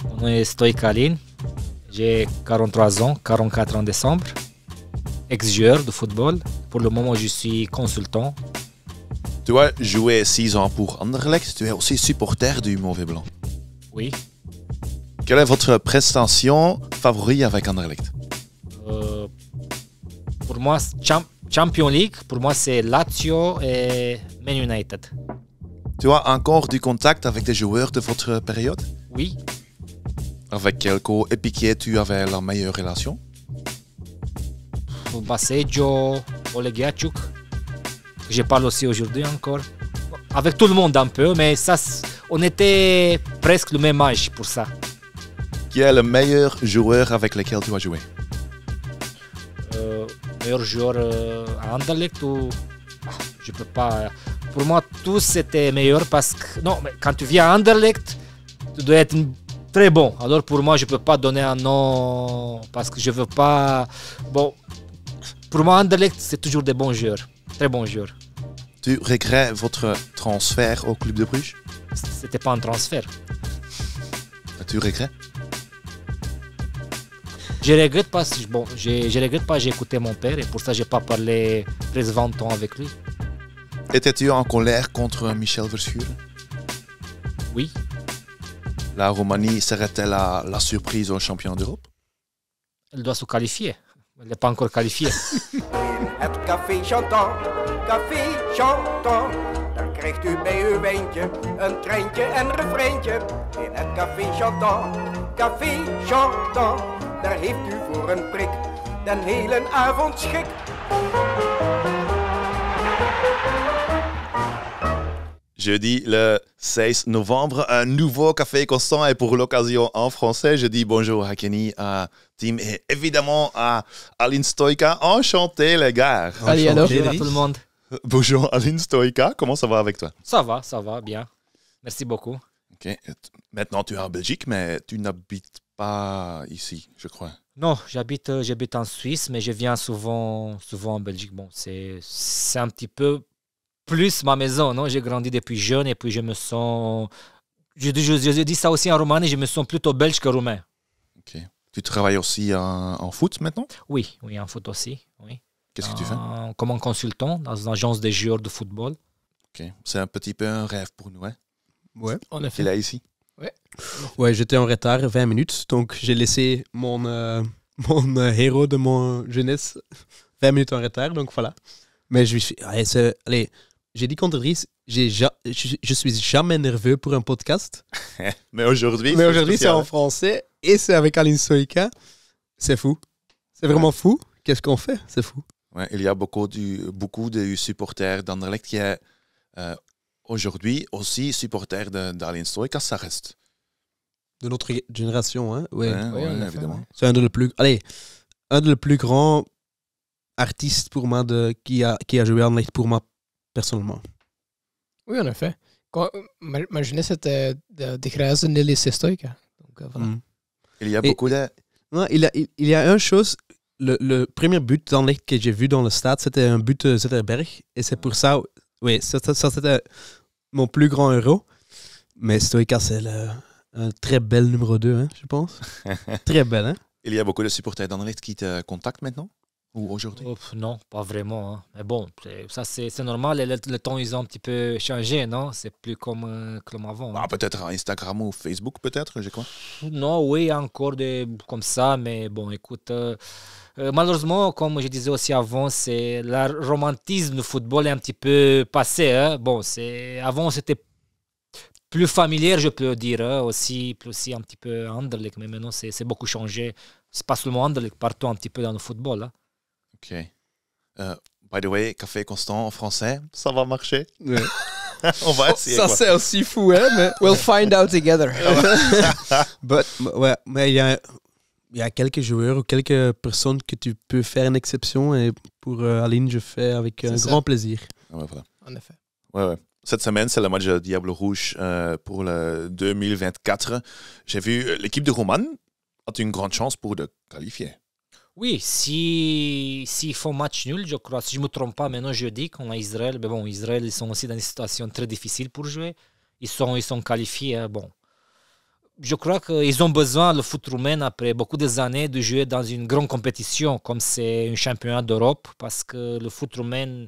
Mon nom est Stoica Alin. J'ai 43 ans, 44 en décembre. Ex-joueur de football. Pour le moment, je suis consultant. Tu as joué 6 ans pour Anderlecht. Tu es aussi supporter du Mauvais Blanc. Oui. Quelle est votre prestation favorite avec Anderlecht? Pour moi, Champions League, pour moi, c'est Lazio et Man United. Tu as encore du contact avec des joueurs de votre période? Oui. Avec quel coéquipier tu avais la meilleure relation? Baseggio, Olegiachuk. Je parle aussi aujourd'hui encore. Avec tout le monde un peu, mais ça, on était presque le même âge pour ça. Qui est le meilleur joueur avec lequel tu as joué? Meilleur joueur à Anderlecht ou... Je peux pas... Pour moi, tous étaient meilleurs parce que... Non, mais quand tu viens à Anderlecht, tu dois être très bon. Alors pour moi, je peux pas donner un nom parce que je veux pas... Bon, pour moi, Anderlecht, c'est toujours des bons joueurs. Très bons joueurs. Tu regrettes votre transfert au club de Bruges? C'était pas un transfert. Tu regrettes? Je regrette pas, bon, je regrette pas, j'ai écouté mon père et pour ça j'ai pas parlé presque 20 ans avec lui. Étais-tu en colère contre Michel Verschuren? Oui. La Roumanie serait-elle la surprise au champion d'Europe? Elle doit se qualifier. Elle n'est pas encore qualifiée. In het café Chantant, dan krijgt u bij uw wijntje een treintje en refreintje. In het café Chantant, daar heeft u voor een prik den hele avond schik. Jeudi le 16 novembre, un nouveau Café Constant et pour l'occasion en français, je dis bonjour à Kenny, à Tim et évidemment à Alin Stoica. Enchanté les gars. Allez, alors. Bonjour à tout le monde. Bonjour Alin Stoica, comment ça va avec toi? Ça va, bien. Merci beaucoup. Ok. Maintenant tu es en Belgique, mais tu n'habites pas ici, je crois. Non, j'habite en Suisse, mais je viens souvent en Belgique. Bon, c'est un petit peu plus ma maison, non? J'ai grandi depuis jeune et puis je me sens... Je dis ça aussi en romanais, je me sens plutôt belge que roumain. Ok. Tu travailles aussi en foot maintenant? Oui, en foot aussi, oui. Qu'est-ce que tu fais? Comme un consultant dans une agence de joueurs de football. Ok. C'est un petit peu un rêve pour nous, hein? Ouais, en effet. Il est ici. Ouais, j'étais en retard 20 minutes, donc j'ai laissé mon héros de mon jeunesse 20 minutes en retard, donc voilà. Mais je suis... Allez, j'ai dit contre Dries, je suis jamais nerveux pour un podcast. Mais aujourd'hui, c'est en français et c'est avec Alin Stoica. C'est fou. C'est vraiment fou. Qu'est-ce qu'on fait? C'est fou. Ouais, il y a beaucoup de supporters d'Anderlecht qui est aujourd'hui aussi supporters d'Alin Stoica, ça reste. De notre génération, hein? Ouais, évidemment. ouais. C'est un des plus grands artistes pour moi qui a joué à Anderlecht pour moi personnellement. Oui, en effet. Ma jeunesse était des grijze Nelly Stoica. Donc, voilà. Il y a beaucoup de... Non, il y a une chose, le premier but d'Anderlecht que j'ai vu dans le stade, c'était un but de Zetterberg. Et c'est pour ça, oui, ça c'était mon plus grand héros. Mais Stoica, c'est un très bel numéro 2, hein, je pense. Très bel, hein? Il y a beaucoup de supporters d'Anderlecht qui te contactent maintenant? Ou aujourd'hui? Non, pas vraiment. Hein. Mais bon, ça c'est normal. Et le temps, ils ont un petit peu changé, non? C'est plus comme avant. Ah, peut-être Instagram ou Facebook, peut-être, je crois. Non, oui, encore comme ça. Mais bon, écoute, malheureusement, comme je disais aussi avant, c'est le romantisme du football est un petit peu passé. Hein. Bon, avant, c'était plus familier, je peux dire. Hein. Aussi un petit peu Anderlecht. Mais maintenant, c'est beaucoup changé. C'est pas seulement Anderlecht, partout un petit peu dans le football. Hein. Ok. By the way, Café Constant en français, ça va marcher? Ouais. On va essayer. Ça, c'est aussi fou, hein? Mais... We'll find out together. Mais il y a quelques joueurs ou quelques personnes que tu peux faire une exception. Et pour Aline, je fais avec un grand plaisir. Ouais, voilà. En effet. Ouais. Cette semaine, c'est le match de Diable Rouge pour le 2024. J'ai vu l'équipe de Roman a une grande chance pour de qualifier. Oui, s'ils font match nul, je crois, si je ne me trompe pas, maintenant jeudi, contre Israël, mais bon, Israël, ils sont aussi dans une situation très difficile pour jouer. Ils sont qualifiés, hein, bon. je crois qu'ils ont besoin, le foot roumain, après beaucoup d'années, de jouer dans une grande compétition, comme c'est un championnat d'Europe, parce que le foot roumain,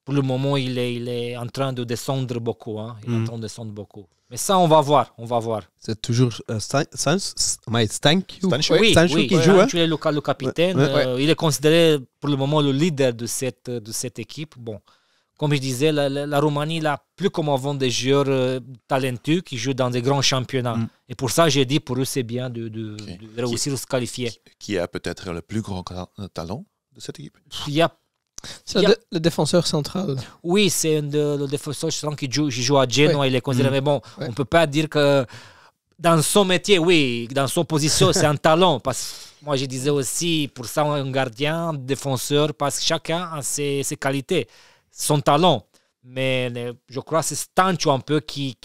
pour le moment, il est en train de descendre beaucoup. Hein. Il est en train de descendre beaucoup. Mais ça, on va voir. C'est toujours Stank Oui, qui joue. Hein? Tu es le capitaine. Il est considéré pour le moment le leader de cette équipe. Bon, comme je disais, la Roumanie n'a plus comme avant des joueurs talentueux qui jouent dans des grands championnats. Et pour ça, j'ai dit, pour eux, c'est bien de réussir à se qualifier. Qui a peut-être le plus grand talent de cette équipe? Il y a le défenseur central. Oui, c'est le défenseur central qui joue à Genoa. Il est considéré. Mais bon, on ne peut pas dire que dans son métier, oui, dans son position, c'est un talent. Parce que moi, je disais aussi, pour ça, un gardien, un défenseur, parce que chacun a ses qualités, son talent. Mais je crois que c'est Stancio un peu qui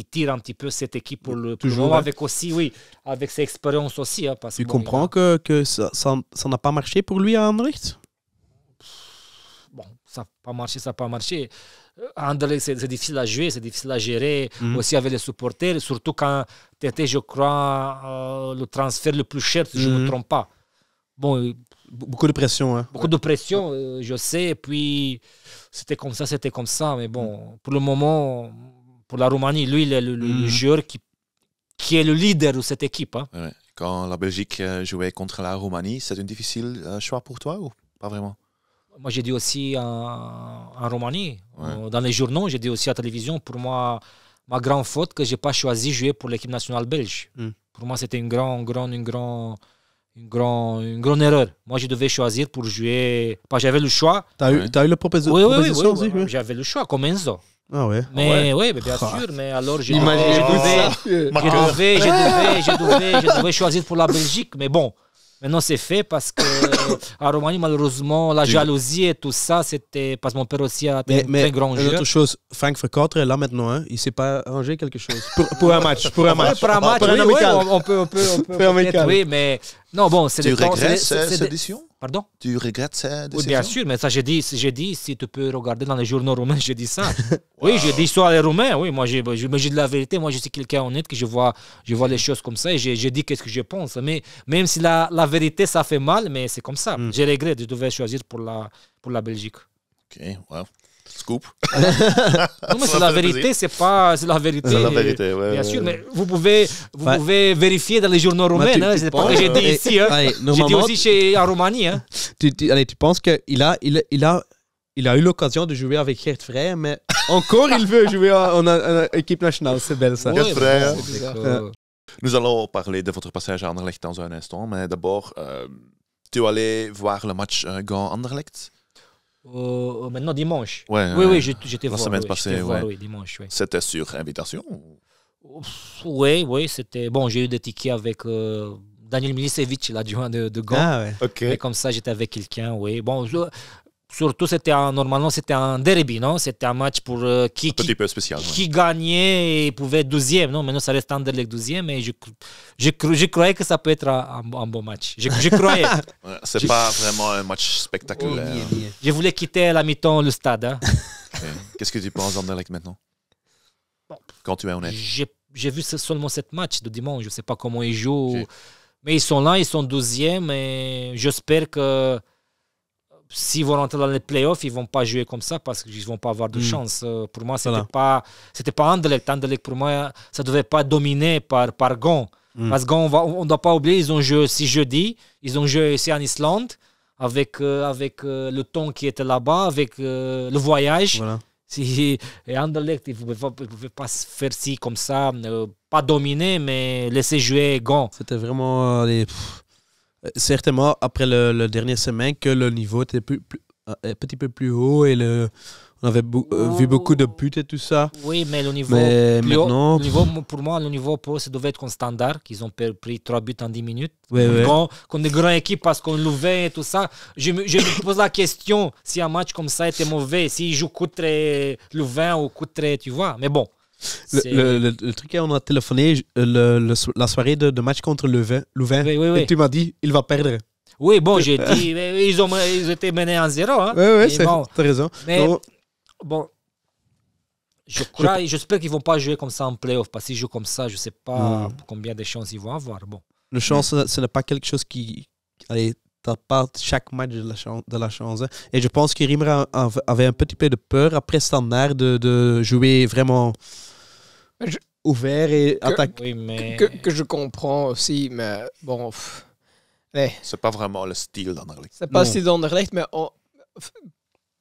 tire un petit peu cette équipe pour le moment, avec aussi, avec ses expériences aussi. Hein, parce tu comprends que ça n'a pas marché pour lui à Anderlecht? Bon, ça n'a pas marché. Anderlecht, c'est difficile à jouer, c'est difficile à gérer, aussi avec les supporters, surtout quand tu étais, je crois, le transfert le plus cher, si je ne me trompe pas. Bon, beaucoup de pression. Hein. Beaucoup de pression, je sais, et puis c'était comme ça, mais bon, pour le moment, pour la Roumanie, lui, il est le joueur qui est le leader de cette équipe. Hein. Ouais. Quand la Belgique jouait contre la Roumanie, c'est un difficile choix pour toi ou pas vraiment? Moi, j'ai dit aussi en Roumanie, dans les journaux, j'ai dit aussi à la télévision, pour moi, ma grande faute que je n'ai pas choisi de jouer pour l'équipe nationale belge. Pour moi, c'était une grande erreur. Moi, je devais choisir pour jouer. J'avais le choix. T'as eu la proposition aussi? Oui. J'avais le choix, comme Enzo. Ah ouais. Mais oui, bien sûr. Mais alors, je devais choisir pour la Belgique. Mais bon. Maintenant, c'est fait parce que à Roumanie, malheureusement, la jalousie et tout ça, c'était parce que mon père aussi a été un très grand joueur. Une autre chose, Frank Verkotter est là maintenant. Hein. Il ne s'est pas arrangé quelque chose. Pour un match. Pour un amical. On peut oui, mais non, bon, c'est Tu regrettes cette édition? Pardon? Tu regrettes cette décision? Oui, bien sûr, mais ça, j'ai dit, si tu peux regarder dans les journaux roumains, j'ai dit ça. Oui, j'ai dit sur les Roumains, oui, moi, j'ai de la vérité, moi, je suis quelqu'un honnête, que je vois les choses comme ça, et j'ai dit qu'est-ce que je pense, mais même si la vérité, ça fait mal, mais c'est comme ça. Je regrette, je devais choisir pour la Belgique. Ok, wow. Scoop. Non, mais c'est la vérité, c'est la vérité. C'est la vérité, ouais. Bien sûr, mais vous pouvez vérifier dans les journaux roumains, c'est pas que j'ai dit ici. Hein. J'ai dit aussi en Roumanie. Hein. Tu penses qu'il a eu l'occasion de jouer avec Gert Vrij, mais encore il veut jouer en équipe nationale. C'est belle ça. Gert Vrij. Nous allons parler de votre passage à Anderlecht dans un instant, mais d'abord, tu es allé voir le match Gand-Anderlecht? Maintenant dimanche. Oui, j'étais voir. La semaine passée, oui, dimanche. Oui. C'était sur invitation? Oui, c'était bon. J'ai eu des tickets avec Daniel Milicevic, l'adjoint de Gand. Ah ouais. Okay. Et comme ça, j'étais avec quelqu'un. Oui, bon. Surtout, normalement, c'était un derby, non? C'était un match pour qui gagnait et pouvait être 12e. Non, maintenant, ça reste Anderlecht 12e, mais je croyais que ça peut être un bon match. Je croyais. C'est pas vraiment un match spectaculaire. Je voulais quitter à la mi-temps le stade. Hein. Okay. Qu'est-ce que tu penses d'Anderlecht maintenant? Quand tu es honnête. J'ai vu seulement cette match de dimanche. Je ne sais pas comment ils jouent. Okay. Mais ils sont là, ils sont 12e et j'espère que s'ils vont rentrer dans les playoffs, ils ne vont pas jouer comme ça parce qu'ils ne vont pas avoir de chance. Pour moi, ce n'était pas Anderlecht. Anderlecht, pour moi, ça ne devait pas dominer par Gand. Parce que on ne doit pas oublier, ils ont joué aussi jeudi. Ils ont joué ici en Islande avec le temps qui était là-bas, avec le voyage. Voilà. Et Anderlecht, ils ne pouvaient pas faire ci comme ça, pas dominer, mais laisser jouer Gand. C'était vraiment... certainement, après le dernier semaine, que le niveau était un petit peu plus haut et on avait vu beaucoup de buts et tout ça. Oui, mais le niveau, maintenant... pour moi, le niveau pro, ça devait être comme standard, qu'ils ont pris 3 buts en 10 minutes. Oui. Contre des grandes équipes, parce qu'on l'ouvrait et tout ça. Je me pose la question si un match comme ça était mauvais, s'ils jouent contre Louvain ou contre, tu vois. Mais bon. Le truc qu'on a téléphoné la soirée de match contre Louvain. Oui. Et tu m'as dit, il va perdre. Oui, bon, j'ai dit, ils étaient menés en 0. Hein. Oui, t'as raison. Mais bon, Je crois, j'espère qu'ils vont pas jouer comme ça en playoff, parce qu'ils jouent comme ça, je sais pas combien de chances ils vont avoir. Bon. Le chance, ce n'est pas quelque chose qui... Allez, t'as pas chaque match de la chance. Hein. Et je pense que Rimmer avait un petit peu de peur après Standard de jouer vraiment ouvert et attaqué. Oui, mais... que je comprends aussi, mais bon... allez, C'est pas vraiment le style d'Anderlecht. c'est pas le style d'Anderlecht, mais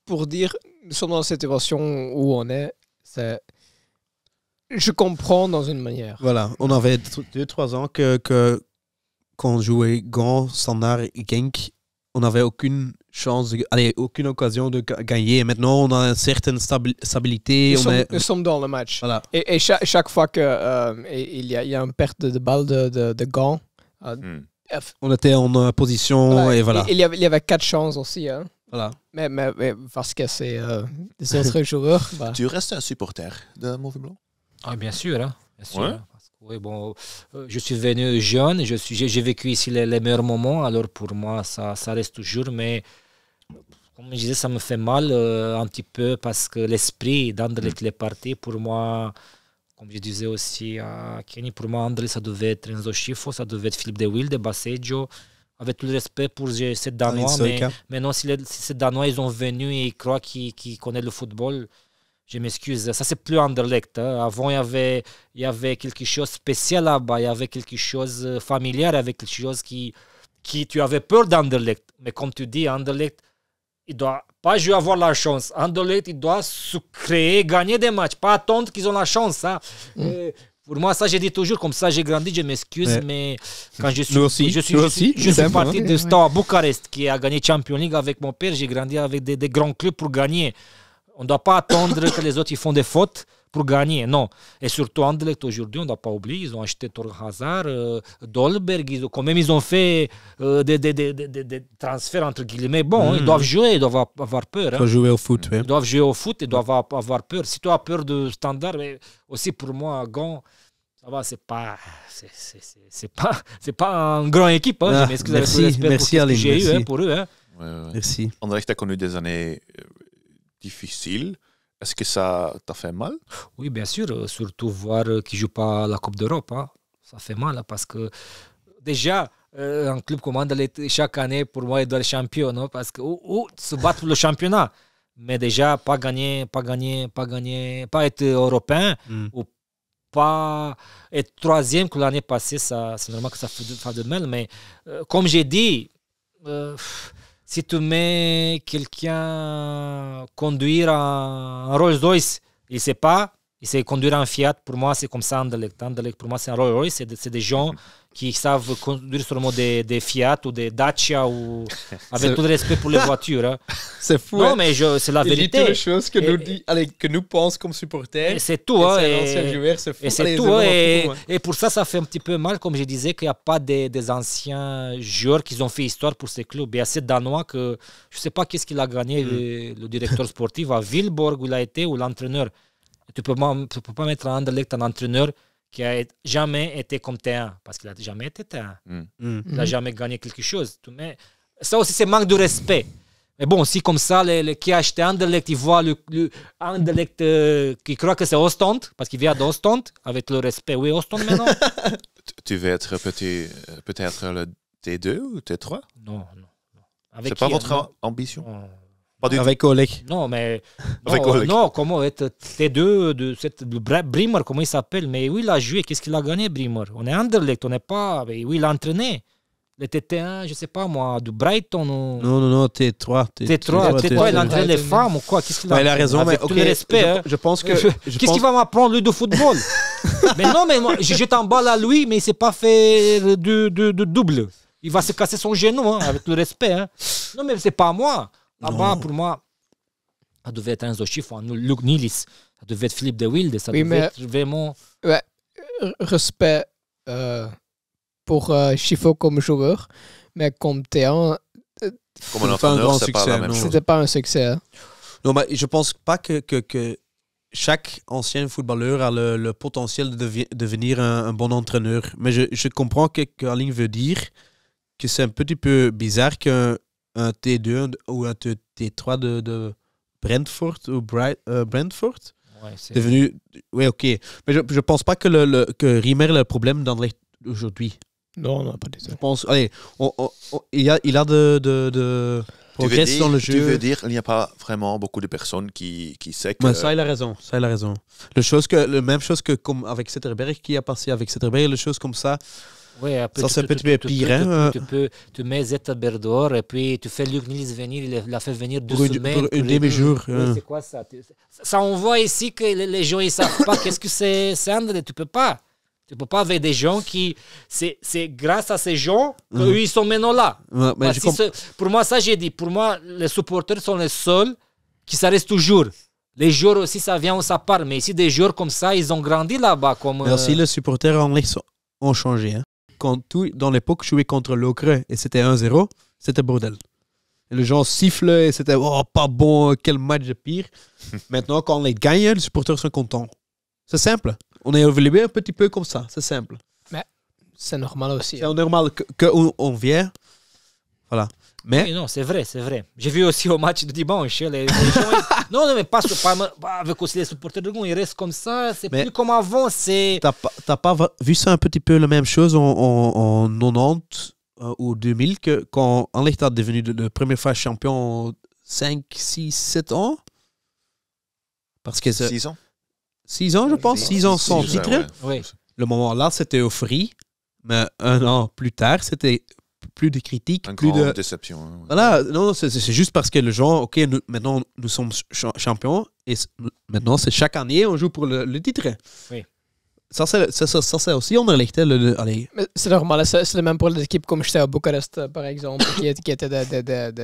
pour dire, nous sommes dans la situation où on est, je comprends dans une manière. Voilà, on avait 2-3 ans qu'on jouait Gand, Standard et Genk, on n'avait aucune chance, aucune occasion de gagner. Et maintenant, on a une certaine stabilité. Nous sommes dans le match. Voilà. Et chaque fois qu'il y a une perte de balle de Gand, on était en position voilà, et voilà. Il y avait 4 chances aussi. Hein. Voilà. Mais parce que c'est des autres joueurs. Bah. Tu restes un supporter de Mauvais Blanc? Ah, bien sûr. Hein. Bien sûr Ouais. hein, parce que, oui, bon, je suis venu jeune, j'ai vécu ici les meilleurs moments, alors pour moi, ça reste toujours. Mais comme je disais, ça me fait mal un petit peu parce que l'esprit d'Anderlecht est parti. Pour moi, comme je disais aussi à Kenny, pour moi, Anderlecht, ça devait être Enzo Schifo, ça devait être Philippe de Wilde, Baseggio. Avec tout le respect pour ces Danois, mais non, si ces Danois ils ont venu et ils croient qu'ils connaissent le football, je m'excuse. Ça, c'est plus Anderlecht. Hein. Avant, il y avait quelque chose de spécial là-bas, il y avait quelque chose de familier, avec quelque chose qui tu avais peur d'Anderlecht. Mais comme tu dis, Anderlecht, il ne doit pas jouer avoir la chance. Anderlecht, il doit se créer, gagner des matchs, pas attendre qu'ils ont la chance. Hein. Pour moi, ça, j'ai dit toujours, comme ça, j'ai grandi, je m'excuse, mais quand je suis parti de Steaua Bucarest, qui a gagné Champions League avec mon père, j'ai grandi avec des grands clubs pour gagner. On ne doit pas attendre que les autres ils font des fautes pour gagner, non. Et surtout, Anderlecht, aujourd'hui, on ne doit pas oublier, ils ont acheté Torgan Hazard, Dolberg, quand même, ils ont fait des transferts, entre guillemets. Bon, ils doivent jouer, ils doivent avoir peur. Hein. Ils doivent jouer au foot, oui. Ils doivent jouer au foot, ils doivent avoir peur. Si tu as peur de Standard, mais aussi pour moi, Gand, ça va, c'est pas une grande équipe. Hein. Ah, Je m'excuse avec tout le respect merci, pour ce que j'ai eu merci. hein, pour eux. Hein. Ouais. Merci. Anderlecht a connu des années difficiles. Est-ce que ça t'a fait mal? Oui, bien sûr. Surtout voir qu'ils ne jouent pas la Coupe d'Europe. Hein. Ça fait mal hein, parce que déjà, un club comme Anderlecht, chaque année, pour moi, il doit être champion. Non? Parce que ou se battre pour le championnat. Mais déjà, pas gagner, pas être européen ou pas être troisième que l'année passée, c'est normal que ça fait de mal. Mais comme j'ai dit, si tu mets quelqu'un conduire un Rolls-Royce, il ne sait pas, il sait conduire un Fiat. Pour moi, c'est comme ça, Anderlecht. Anderlecht, pour moi, c'est un Rolls-Royce. C'est des gens qui savent conduire seulement des Fiat ou des Dacia, ou avec tout le respect pour les voitures. Hein. C'est fou. Non, hein. mais c'est la Il dit vérité. toutes les choses que nous pensons comme supporters. Et c'est tout. Hein, C'est un ancien joueur, c'est fou. et c'est Allez, tout. vraiment Et, fou, hein. et pour ça fait un petit peu mal, comme je disais, qu'il n'y a pas des anciens joueurs qui ont fait histoire pour ces clubs. Il y a ces Danois que je ne sais pas qu'est-ce qu'il a gagné, le directeur sportif à Vilborg où il a été, ou l'entraîneur. Tu ne peux pas mettre à Anderlecht un entraîneur qui n'a jamais été comme T1, parce qu'il n'a jamais été T1. Il n'a jamais gagné quelque chose. Ça aussi, c'est manque de respect. Mais bon, si comme ça, qui a acheté Anderlecht, il voit le Anderlecht qui croit que c'est Ostend, parce qu'il vient d'Ostend, avec le respect. Oui, Ostend maintenant. Tu veux être peut-être le T2 ou T3? Non. C'est pas votre ambition? Non. Pas du tout. Avec Oleg. Non, mais. Avec Oleg. Non, comment être T2 de Brimmer, comment il s'appelle? Mais oui, il a joué. Qu'est-ce qu'il a gagné, Brimmer? On est Anderlecht, on n'est pas. Mais oui, il a entraîné. Le T1, je ne sais pas moi, du Brighton ou. Non, T3. T3, il a entraîné les femmes ou quoi? Qu'est-ce qu'il a Il a raison, avec mais tout le respect. je pense que. Qu'est-ce qu'il va m'apprendre, lui, de football? Mais non, mais moi, je jette en balle à lui, mais il ne sait pas faire de double. Il va se casser son genou, hein, avec le respect. Hein. Non, mais ce n'est pas moi. Là-bas, pour moi, ça devait être Enzo Schifo, Luc Nilis, ça devait être Philippe de Wilde, ça devait être vraiment... Ouais, respect pour Schifo comme joueur, mais comme T1, Comme un entraîneur, c'est pas la même chose. c'était pas un succès. Hein. Non, mais je pense pas que chaque ancien footballeur a le potentiel de devenir un bon entraîneur. Mais je comprends ce qu'Aline veut dire, que c'est un petit peu bizarre qu'un T2 ou un T3 de Brentford ou Brentford Ouais, c'est- devenu... Oui, ok. Mais je pense pas que, que Riemer a le problème dans aujourd'hui. Non, non, pas du tout. Je pense... Allez, il a de progrès dans le jeu. Tu veux dire qu'il n'y a pas vraiment beaucoup de personnes qui savent que... Ouais, ça, il a raison. Ça, il a raison. La même chose que comme avec Zetterberg qui a passé avec Zetterberg, les choses comme ça. Ouais, après, Ça, c'est un petit peu pire. Hein? Tu mets Zetterberg dehors et puis tu fais Luc Niels venir, il l'a fait venir 2 Pour semaines. une demi-jour. Ouais, c'est quoi ça? Ça, on voit ici que les gens ils savent pas qu'est-ce que c'est André. Tu peux pas. Tu peux pas avec des gens qui... C'est grâce à ces gens qu'eux, ils sont maintenant là. Ouais, mais Pour moi, ça, j'ai dit. Pour moi, les supporters sont les seuls qui ça reste toujours. Les joueurs aussi, ça vient ou ça part. Mais ici, des joueurs comme ça, ils ont grandi là-bas. Comme, mais aussi, les supporters anglais ont changé. Hein. Quand dans l'époque, je jouais contre Lokeren et c'était 1-0, c'était bordel. Et les gens sifflent et c'était oh, pas bon, quel match de pire. Maintenant, quand on les gagne, les supporters sont contents. C'est simple. On est évolué un petit peu comme ça. C'est simple. Mais c'est normal aussi. C'est normal qu'on vient. Voilà. Mais Oui, non, c'est vrai, c'est vrai. J'ai vu aussi au match de dimanche. Les gens, non, mais pas avec aussi les supporters de Gond. Ils restent comme ça. C'est Mais plus comme avant. t'as pas vu ça un petit peu la même chose en 90 ou 2000 que quand Anderlecht est devenu le première fois champion 5, 6, 7 ans? Parce que 6 ans 6 ans, je pense. 6 ans sans Six, titre. ouais. Oui. Le moment-là, c'était euphorie. Mais un an plus tard, c'était plus de critiques, Une plus grande de... déception. Hein. Voilà, non, c'est juste parce que les gens, ok, maintenant nous sommes champions et maintenant c'est chaque année on joue pour le titre. Oui. Ça c'est aussi Anderlecht. Allez, Mais c'est normal. C'est le même pour les équipes comme j'étais à Bucarest, par exemple, qui étaient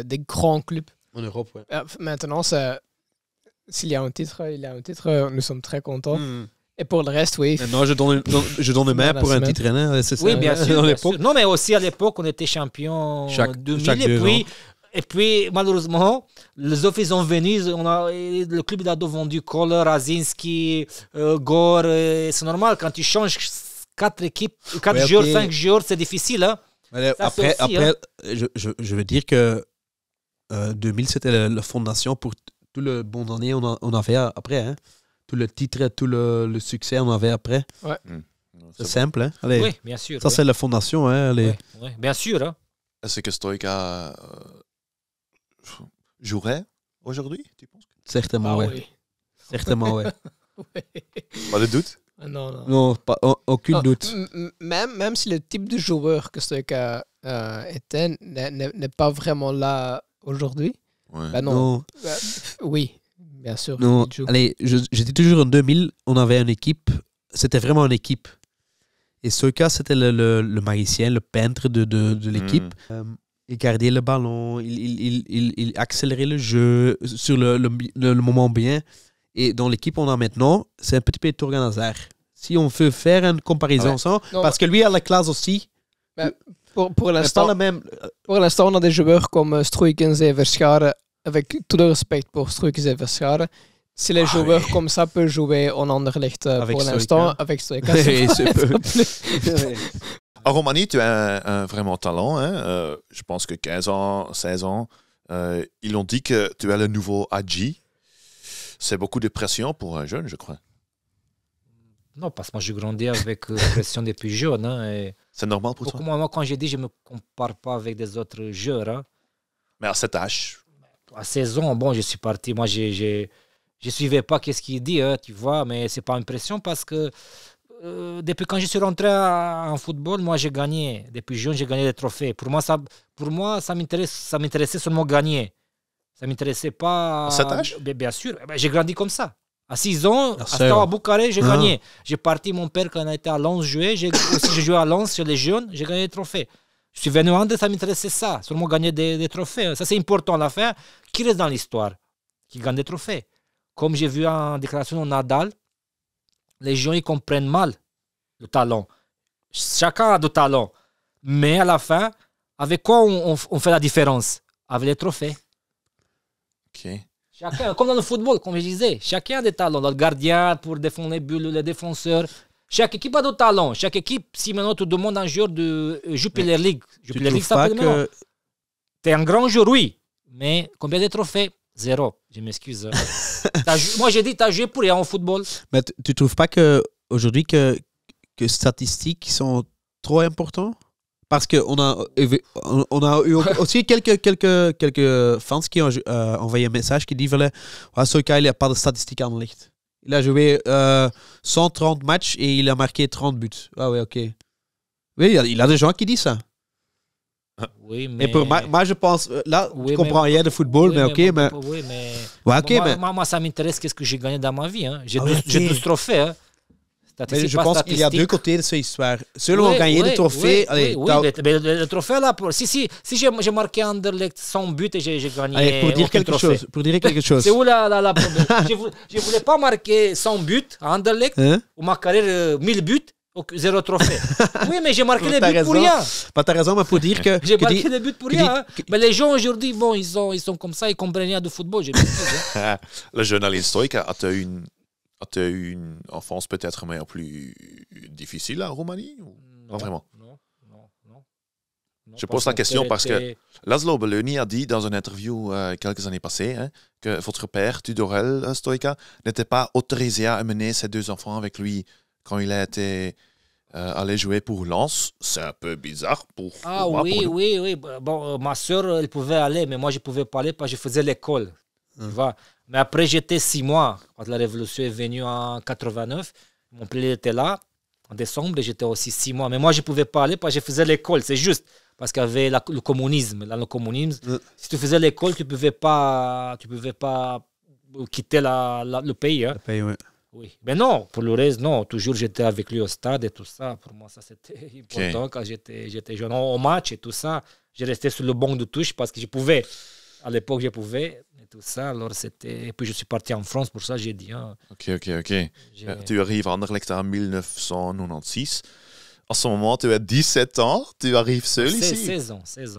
des grands clubs. en Europe, ouais. Maintenant, s'il y a un titre, il y a un titre. Nous sommes très contents. Et pour le reste, oui. Maintenant, je donne les mains Dans la pour un semaine. titre. Hein, c'est ça. Oui, bien sûr, À bien l'époque. sûr. Non, mais aussi à l'époque, on était champion Chaque 2000. deux Et puis, malheureusement, les offices sont venus. Le club a vendu Kohler, Razinski, Gore. C'est normal, quand tu changes 4 équipes, 4 Ouais, joueurs, ok. 5 joueurs, c'est difficile. Hein? Mais Ça, c'est après, aussi, je veux dire que 2000, c'était la fondation pour tout le bon année on a fait après. Hein. Tout le titre, tout le succès on avait après. C'est simple. Hein. Allez, Oui, bien sûr. ça, oui. c'est la fondation. Hein. Allez. Oui, bien sûr. Hein? Est-ce que Stoïka jouerait aujourd'hui, tu penses? Certainement, Ah ouais. oui. Certainement, ouais. Pas de doute? Non, non. Non, aucun Ah, doute. Même si le type de joueur que Stoïka était n'est pas vraiment là aujourd'hui. Ouais. Ben non. Non. Oui, bien sûr. Non, il joue. allez, je dis toujours en 2000, on avait une équipe, c'était vraiment une équipe. Et Stoïka, c'était le magicien, le peintre de l'équipe. Il gardait le ballon, il accélérait le jeu sur le moment bien. Et dans l'équipe qu'on a maintenant, c'est un petit peu Torgan Hazard. Si on veut faire une comparaison, Non, parce que lui a la classe aussi, pour c'est pas l'instant, la même. pour l'instant, on a des joueurs comme Struikens et Verscharen. Avec tout le respect pour Struikens et Verscharen, si les joueurs comme ça peuvent jouer en Anderlecht Avec pour Stoïka. l'instant, avec Stoïka, Oui, c'est peu. En Roumanie, tu as un vraiment talent. Hein? Je pense que 15 ans, 16 ans, ils ont dit que tu es le nouveau Hadji. C'est beaucoup de pression pour un jeune, je crois. Non, parce que moi, j'ai grandi avec pression depuis jeune. Hein, et C'est normal pour toi? beaucoup, moi, quand j'ai dit, je ne me compare pas avec des autres joueurs. Hein. Mais à cet âge, À 16 ans, bon, je suis parti. Moi, je suivais pas qu'est-ce qu'il dit, hein, tu vois, mais c'est pas une pression parce que depuis quand je suis rentré en football, moi, j'ai gagné. Depuis jeune, j'ai gagné des trophées. Pour moi, ça m'intéressait seulement gagner. Ça m'intéressait pas... À cet âge? Bien sûr. J'ai grandi comme ça. À 6 ans, à ça, Steaua Bucarest, j'ai Ah. gagné. J'ai parti, mon père, quand il était à Lens jouer, j'ai joué à Lens chez les jeunes, j'ai gagné des trophées. Je suis venu en ça m'intéressait ça, seulement gagner des trophées. Ça, c'est important à la fin. Qui reste dans l'histoire? Qui gagne des trophées. Comme j'ai vu en déclaration de Nadal, les gens ils comprennent mal le talent. Chacun a du talent. Mais à la fin, avec quoi on fait la différence? Avec les trophées. ok. Chacun, comme dans le football, comme je disais, chacun a des talents. Le gardien pour défendre les buts, les défenseurs. Chaque équipe a du talent. Chaque équipe, si maintenant tu demandes un joueur de Jupiler League, Tu Jupiler League trouves pas s'appelle maintenant. que T'es un grand joueur, oui. Mais combien de trophées? Zéro. Je m'excuse. Moi, j'ai dit, tu as joué pour rien en football. Mais tu trouves pas qu'aujourd'hui que statistiques sont trop importants? Parce qu'on a eu aussi quelques fans qui ont envoyé un message qui disent Stoica, il n'y a pas de statistiques en licht. Il a joué 130 matchs et il a marqué 30 buts. Ah oui, ok. Oui, il y a des gens qui disent ça. Oui, mais... Et pour moi, je pense, là, oui, je comprends rien de football, oui, mais ok, mais... Oui, mais... Ouais, ok, mais... Moi, ça m'intéresse qu'est-ce que j'ai gagné dans ma vie. Hein. J'ai ok. 12 trophées. Hein. Mais je pense qu'il y a deux côtés de cette histoire. Ceux qui ont gagné des trophées... Oui, mais le trophée, là... Si j'ai marqué Anderlecht 100 buts et j'ai gagné... Allez, pour dire quelque chose. C'est où la problème? Je ne voulais pas marquer 100 buts à Anderlecht, ou ma carrière 1000 buts, 0 trophée. Oui, mais j'ai marqué les buts pour rien. Pas ta raison, mais pour dire que... J'ai marqué les buts pour rien. Mais les gens aujourd'hui, bon, ils sont comme ça, ils comprennent rien de football. Le jeune Alin Stoica, as-tu une enfance peut-être mais plus difficile en Roumanie? Non, vraiment. Non. Je pose la question parce que Laszlo Belloni a dit dans une interview quelques années passées que votre père, Tudorel Stoica, n'était pas autorisé à amener ses 2 enfants avec lui quand il a été allé jouer pour Lens. C'est un peu bizarre pour moi. Oui. Bon, ma soeur, elle pouvait aller, mais moi, je ne pouvais pas aller parce que je faisais l'école. Tu vois? Mais après, j'étais 6 mois. Quand la révolution est venue en 89, mon père était là. En décembre, et j'étais aussi 6 mois. Mais moi, je ne pouvais pas aller parce que je faisais l'école. C'est juste. Parce qu'il y avait le communisme. Dans le communisme, si tu faisais l'école, tu ne pouvais pas quitter le pays. Hein. Le pays, oui. Oui. Mais non, pour le reste, non. Toujours, j'étais avec lui au stade et tout ça. Pour moi, ça, c'était important quand j'étais jeune. Au match et tout ça, je restais sur le banc de touche parce que je pouvais. À l'époque, je pouvais. Et tout ça. Alors, c'était... Et puis, je suis parti en France. Pour ça, j'ai dit... Ok. Tu arrives à Anderlecht en 1996. En ce moment, tu as 17 ans. Tu arrives seul ici? 16 ans. 16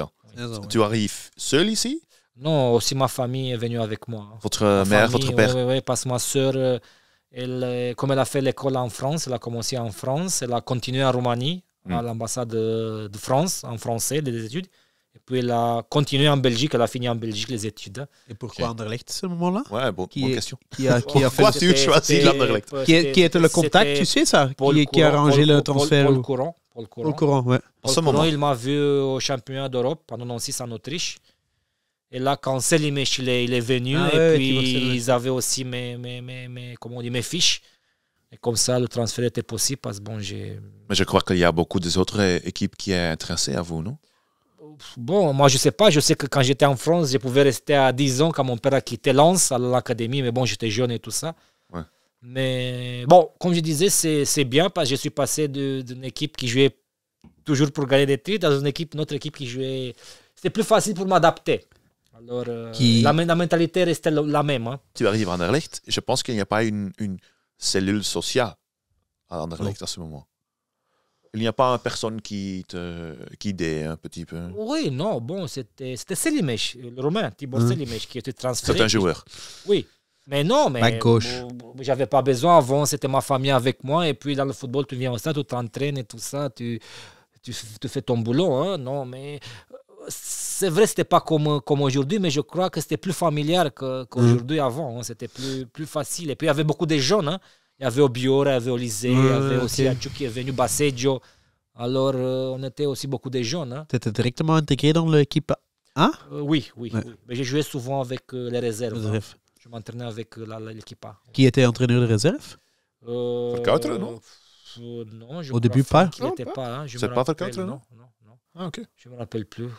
ans. Oui. Tu arrives seul ici? Non, aussi ma famille est venue avec moi. Votre mère, votre père? Oui, parce que ma soeur, comme elle a fait l'école en France, elle a commencé en France, elle a continué en Roumanie, à l'ambassade de France, en français, des études. Et puis elle a continué en Belgique, elle a fini en Belgique les études. Et pourquoi Anderlecht à ce moment-là? Ouais, bonne question. Qui a Pourquoi tu choisis l'Anderlecht? Qui était le contact, tu sais ça? Qui a arrangé le transfert? Paul Courant, ouais. En ce moment, il m'a vu au championnat d'Europe pendant 96 en Autriche. Et là, quand Selimech il est venu, et puis ils avaient aussi mes fiches. Et comme ça, le transfert était possible parce que bon, Mais je crois qu'il y a beaucoup d'autres équipes qui sont intéressées à vous, non? Bon, moi, je sais pas. Je sais que quand j'étais en France, je pouvais rester à 10 ans quand mon père a quitté Lens à l'académie. Mais bon, j'étais jeune et tout ça. Ouais. Mais bon, comme je disais, c'est bien parce que je suis passé d'une équipe qui jouait toujours pour gagner des titres dans une autre équipe qui jouait... C'était plus facile pour m'adapter. Alors, la mentalité restait la même. Hein. Tu arrives à Anderlecht. Je pense qu'il n'y a pas une cellule sociale à Anderlecht à ce moment. Il n'y a pas une personne qui aide un petit peu. Oui, non, bon, c'était Selimech, le Romain, Tibor Selimech, qui était transféré. C'est un joueur. Oui, mais non, mais j'avais pas besoin avant, c'était ma famille avec moi, et puis dans le football, tu viens au stade, tu t'entraînes et tout ça, tu fais ton boulot, hein, non, mais c'est vrai, c'était pas comme aujourd'hui, mais je crois que c'était plus familial qu'aujourd'hui avant, hein, c'était plus facile, et puis il y avait beaucoup de jeunes, hein. Il y avait Obiora, il y avait Olysée, il y avait aussi Achou qui est venu, Basseggio. Alors, on était aussi beaucoup de jeunes. Hein. Tu étais directement intégré dans l'équipe A? Oui. Mais j'ai joué souvent avec les réserves. Hein. Je m'entraînais avec l'équipe A. Qui était entraîneur de réserve? Verkouter, non? Non, au début pas. Il n'était pas. Hein. C'est pas Verkouter, non? Ah, ok. Je ne me rappelle plus.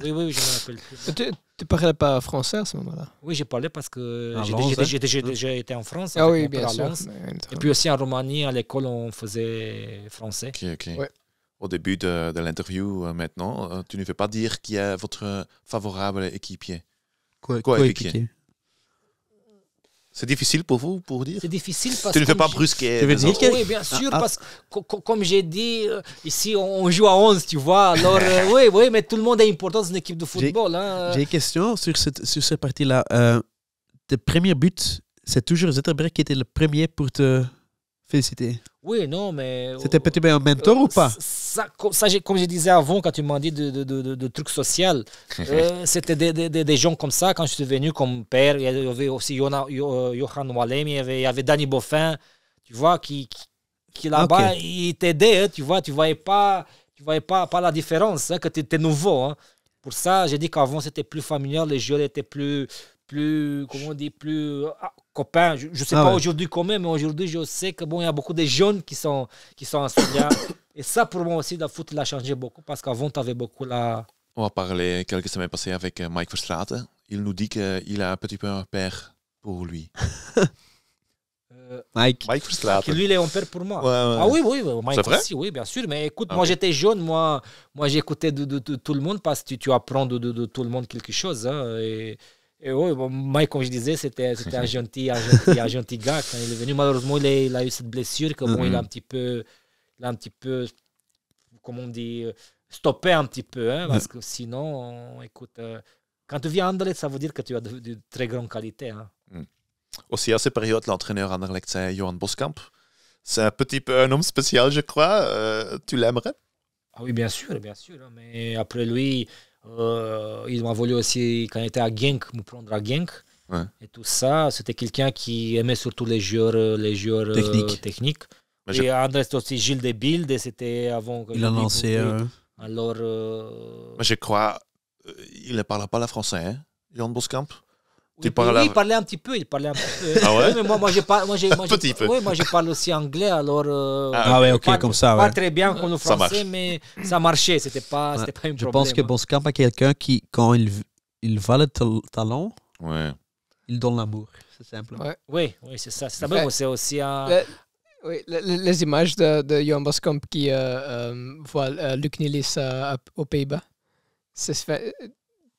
Oui, je me rappelle plus. Tu ne parlais pas français à ce moment-là? Oui, j'ai parlé parce que j'ai déjà été en France. Ah oui, bien sûr. Et puis aussi en Roumanie, à l'école, on faisait français. Ok. Ouais. Au début de l'interview maintenant, tu ne veux pas dire qui est votre favorable équipier? Coéquipier. C'est difficile pour vous pour dire? C'est difficile parce que... Tu ne fais pas brusquer. Oui, bien sûr, parce que comme j'ai dit, ici on joue à 11, tu vois. Alors, oui, mais tout le monde est important dans une équipe de football. J'ai une question sur cette partie-là. Tes premiers buts, c'est toujours Zetterberg qui était le premier pour te féliciter. Oui, non, mais... C'était peut-être un mentor ou pas? Comme je disais avant, quand tu m'as dit de trucs sociaux, c'était des gens comme ça. Quand je suis venu comme père, il y avait aussi Johan Wallem, il y avait Danny Boffin, tu vois, qui là-bas, il t'aidait, hein, tu vois, tu voyais pas la différence, hein, que tu étais nouveau. Hein. Pour ça, j'ai dit qu'avant, c'était plus familial, les joueurs étaient plus comment on dit, plus copains. Je ne sais pas aujourd'hui comment, mais aujourd'hui, je sais que bon, il y a beaucoup de jeunes qui sont enseignants. Et ça, pour moi aussi, le foot, il a changé beaucoup parce qu'avant, tu avais beaucoup la... On a parlé quelques semaines passées avec Mike Verstraeten. Il nous dit qu'il a un petit peu un père pour lui. Mike Verstraeten. Lui, il est un père pour moi. Ouais. Ah oui, Mike C'est vrai? aussi, oui, bien sûr. Mais écoute, moi, j'étais jeune. Moi j'écoutais de tout le monde parce que tu apprends de tout le monde quelque chose. Hein, et oui, bon, Mike, comme je disais, c'était un gentil gars. Quand il est venu, malheureusement, il a eu cette blessure que bon, il a un petit peu, comment on dit, stoppé un petit peu. Hein, parce que sinon, écoute, quand tu viens à Anderlecht, ça veut dire que tu as de très grande qualité. Hein. Aussi à cette période, l'entraîneur Anderlecht, c'est Johan Boskamp. C'est un petit peu un homme spécial, je crois. Tu l'aimerais? Ah oui, bien sûr. Mais après lui, il m'a voulu aussi, quand il était à Genk, me prendre à Genk. Ouais. Et tout ça, c'était quelqu'un qui aimait surtout les joueurs techniques. Et Anderlecht aussi, Gilles de Bilde, c'était avant. Il a lancé... Alors... Mais je crois, il ne parle pas le français, hein, Johan Boskamp? Oui, il parlait un petit peu. Ah ouais? Oui, mais moi, je parle aussi anglais, alors... comme ça, Pas très bien comme le français, mais ça marchait, c'était pas un problème. Je pense que Boskamp est quelqu'un qui, quand il va le talent, il donne l'amour, c'est simple. Oui, c'est ça. C'est c'est aussi un... Les images de Johan Boskamp qui voit Luc Nielis aux Pays-Bas,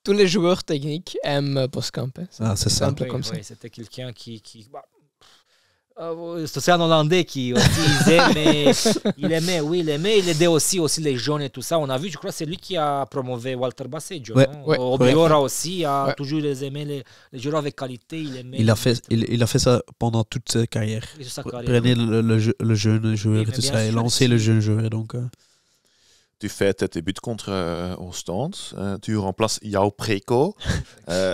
tous les joueurs techniques aiment Boskamp. Hein. C'est simple comme ça. Oui, c'était quelqu'un qui c'est un Hollandais qui aussi il aimait, il aidait aussi les jeunes et tout ça. On a vu, je crois, c'est lui qui a promouvé Walter Basseggio. Obiora aussi a toujours aimé les joueurs avec qualité. Il a fait ça pendant toute sa carrière. Prenez le jeune joueur et tout ça, et lancer le jeune joueur. Donc, Tu fais tes débuts contre Ostende. Tu remplaces Yao Preko.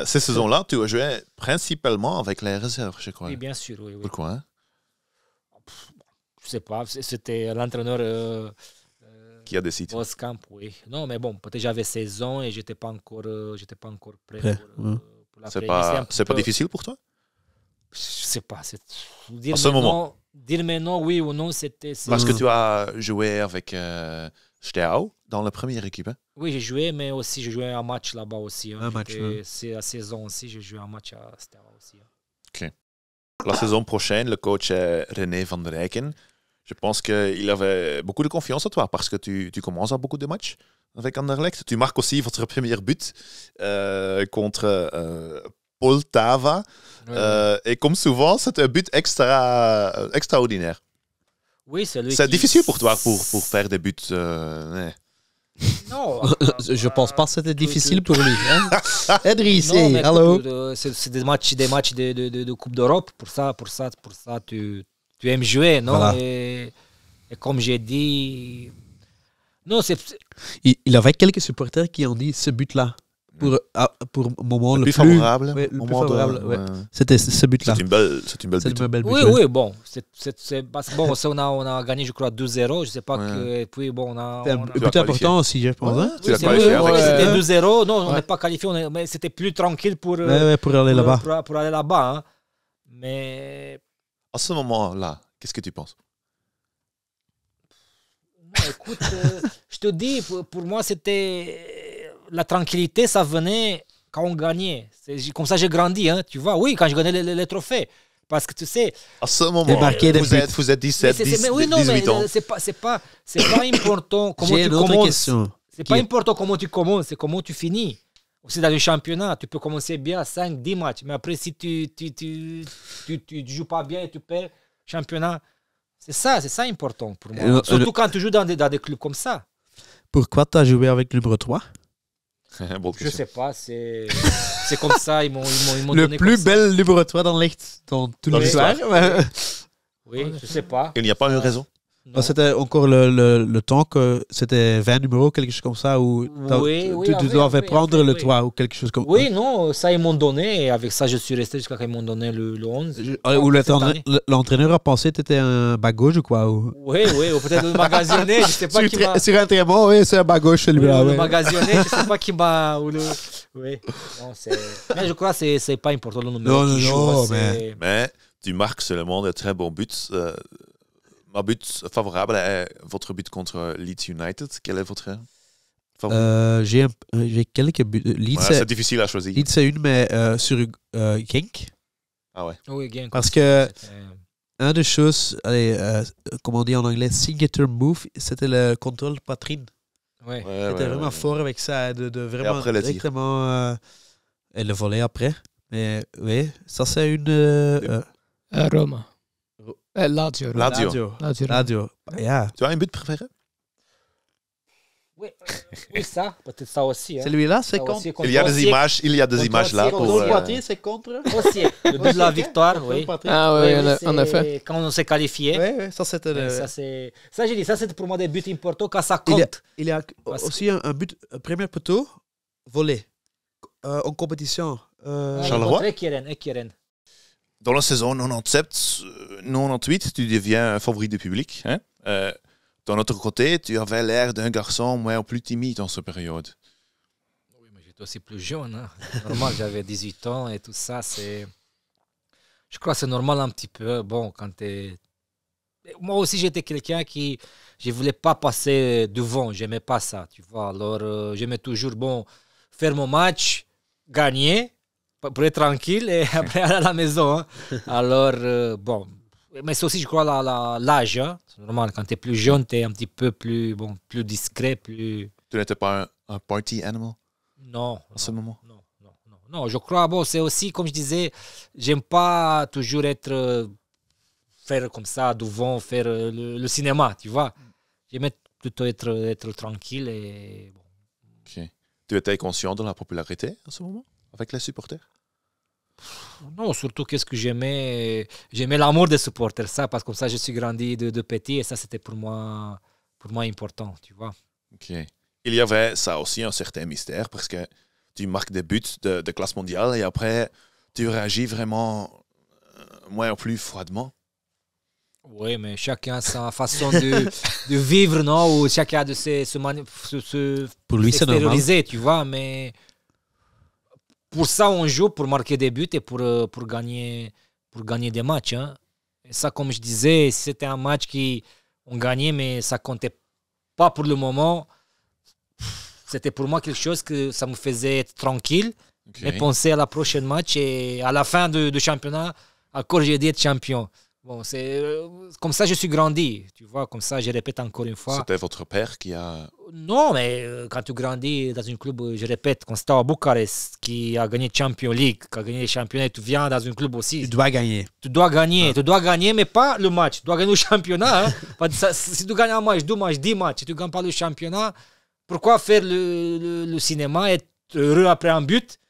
Ces saisons-là, tu as joué principalement avec les réserves, je crois. Oui, bien sûr. Oui. Pourquoi, hein? Je sais pas. C'était l'entraîneur qui a décidé. Boskamp, oui. Non, mais bon, peut-être j'avais 16 ans et j'étais pas encore prêt pour la C'est pas difficile pour toi? Je sais pas. Dire maintenant oui ou non, c'était... Parce que tu as joué avec Steaua dans la première équipe. Hein? Oui, j'ai joué, mais aussi j'ai joué un match là-bas aussi. Hein. Un match, c'est la saison aussi, j'ai joué un match à Steaua aussi. Hein. Ok. La saison prochaine, le coach est René van der Eycken. Je pense qu'il avait beaucoup de confiance en toi parce que tu commences à beaucoup de matchs avec Anderlecht. Tu marques aussi votre premier but contre Poltava. Et comme souvent, c'est un but extraordinaire. Oui, c'est difficile pour toi pour faire des buts. Non, je pense pas que c'était difficile pour lui. Hein? Edriss, allô. C'est des matchs de Coupe d'Europe. Pour ça, tu aimes jouer, non? Voilà. Et comme j'ai dit, non, il avait quelques supporters qui ont dit ce but-là. Pour le moment le plus favorable. Ouais, le plus favorable. Ouais. C'était ce but-là. C'est une belle but. Oui, bon. Bon, on a gagné, je crois, 2-0. Je sais pas que. Et puis, bon, c'était un but important aussi, je pense. Hein? Tu l'as qualifié avec c'était 2-0. Non, on n'est pas qualifié, mais c'était plus tranquille pour aller là-bas. Pour aller là-bas. Hein. Mais. À ce moment-là, qu'est-ce que tu penses? Non, écoute, je te dis, pour moi, c'était. La tranquillité, ça venait quand on gagnait. C'est comme ça j'ai grandi, hein, tu vois. Oui, quand je gagnais les trophées. Parce que tu sais... À ce moment, vous êtes 17, 18 ans. C'est pas important comment tu commences. C'est pas important comment tu commences, c'est comment tu finis. Aussi dans le championnat, tu peux commencer bien 5, 10 matchs. Mais après, si tu joues pas bien et tu perds championnat, c'est ça important pour moi. Surtout quand tu joues dans des clubs comme ça. Pourquoi tu as joué avec le numéro 3? Je sais pas, c'est comme ça, ils m'ont le donné plus bel numéro 3 dans tout l'histoire. Oui, je sais pas. Il n'y a pas une raison. Non. C'était encore le temps que c'était 20 numéros, quelque chose comme ça, où tu devais prendre le 3 ou quelque chose comme ça. Oui, non, ça ils m'ont donné, et avec ça je suis resté jusqu'à qu'ils m'ont donné le 11. Ou l'entraîneur a pensé que tu étais un bas gauche ou quoi. Oui, ou peut-être le magasionné, je sais pas qui m'a... Sur un traitement, oui, c'est un bas gauche celui-là. Le Ouais. magasionné, je sais pas qui m'a... Oui, non, mais je crois que c'est pas important le numéro Non, qui joue. non, Mais tu marques seulement de très bons buts. Ma but favorable est votre but contre Leeds United. Quel est votre favori? J'ai quelques buts. Leeds, C'est difficile à choisir. Leeds, c'est une, mais sur Genk. Ah ouais. Oui, bien. Parce que un des choses, comment on dit en anglais, signature move, c'était le contrôle poitrine. Ouais. C'était vraiment fort avec ça, de vraiment après le tir. directement et le volet après. Mais oui, ça c'est une Roma. Lazio. Lazio. Yeah. Tu as un but préféré? Oui, ça, peut-être ça aussi. Hein. Celui-là, c'est Ça contre. aussi, Il y a des Osijek. images, là pour. Contrôle poitrine, c'est contre. Osijek, le but de la victoire, oui. Ah oui, c'est en effet. Quand on s'est qualifié. Oui, ça c'était le. Ça, j'ai dit, ça, c'est pour moi des buts importants quand ça compte. Il y a aussi un but, premier poteau, volé, en compétition. Charleroi? Ekeren. Dans la saison 97-98, tu deviens favori du public. Hein? D'un autre côté, tu avais l'air d'un garçon moins ou plus timide en cette période. Oui, mais j'étais aussi plus jeune. Hein. Normal, j'avais 18 ans et tout ça. Je crois que c'est normal un petit peu. Bon, quand t'es... Moi aussi, j'étais quelqu'un qui... Je ne voulais pas passer devant. Je n'aimais pas ça, tu vois. Alors, j'aimais toujours, faire mon match, gagner, pour être tranquille et après aller à la maison. Hein. Alors, mais c'est aussi, je crois, l'âge. Hein. C'est normal, quand tu es plus jeune, tu es un petit peu plus discret, plus... Tu n'étais pas un party animal Non. en ce moment? Non, je crois, c'est aussi, comme je disais, j'aime pas toujours faire comme ça, devant, faire le cinéma, tu vois. J'aime plutôt être tranquille et... Okay. Tu étais conscient de la popularité en ce moment avec les supporters? Non, surtout qu'est-ce que j'aimais l'amour des supporters, ça, parce que comme ça je suis grandi de petit et ça c'était pour moi important, tu vois. Ok. Il y avait ça aussi un certain mystère parce que tu marques des buts de classe mondiale et après tu réagis vraiment moins ou plus froidement. Oui, mais chacun a sa façon de vivre, non? Ou chacun a de Pour lui, c'est normal. extérioriser, tu vois, mais pour ça, on joue pour marquer des buts et pour gagner des matchs. Hein. Et ça, comme je disais, c'était un match qu'on gagnait, mais ça comptait pas pour le moment. C'était pour moi quelque chose que ça me faisait être tranquille, et penser à la prochaine match et à la fin du championnat, encore j'ai dit être champion. Bon, c'est comme ça je suis grandi, tu vois, comme ça je répète encore une fois. C'était votre père qui a... Non, mais quand tu grandis dans un club, je répète, quand c'était à Bucarest, qui a gagné Champions League, qui a gagné les championnats, tu viens dans un club aussi. Tu dois gagner. Tu dois gagner, mais pas le match. Tu dois gagner le championnat. Hein. Si tu gagnes un match, 2 matchs, 10 matchs, si tu ne gagnes pas le championnat, pourquoi faire le cinéma, être heureux après un but,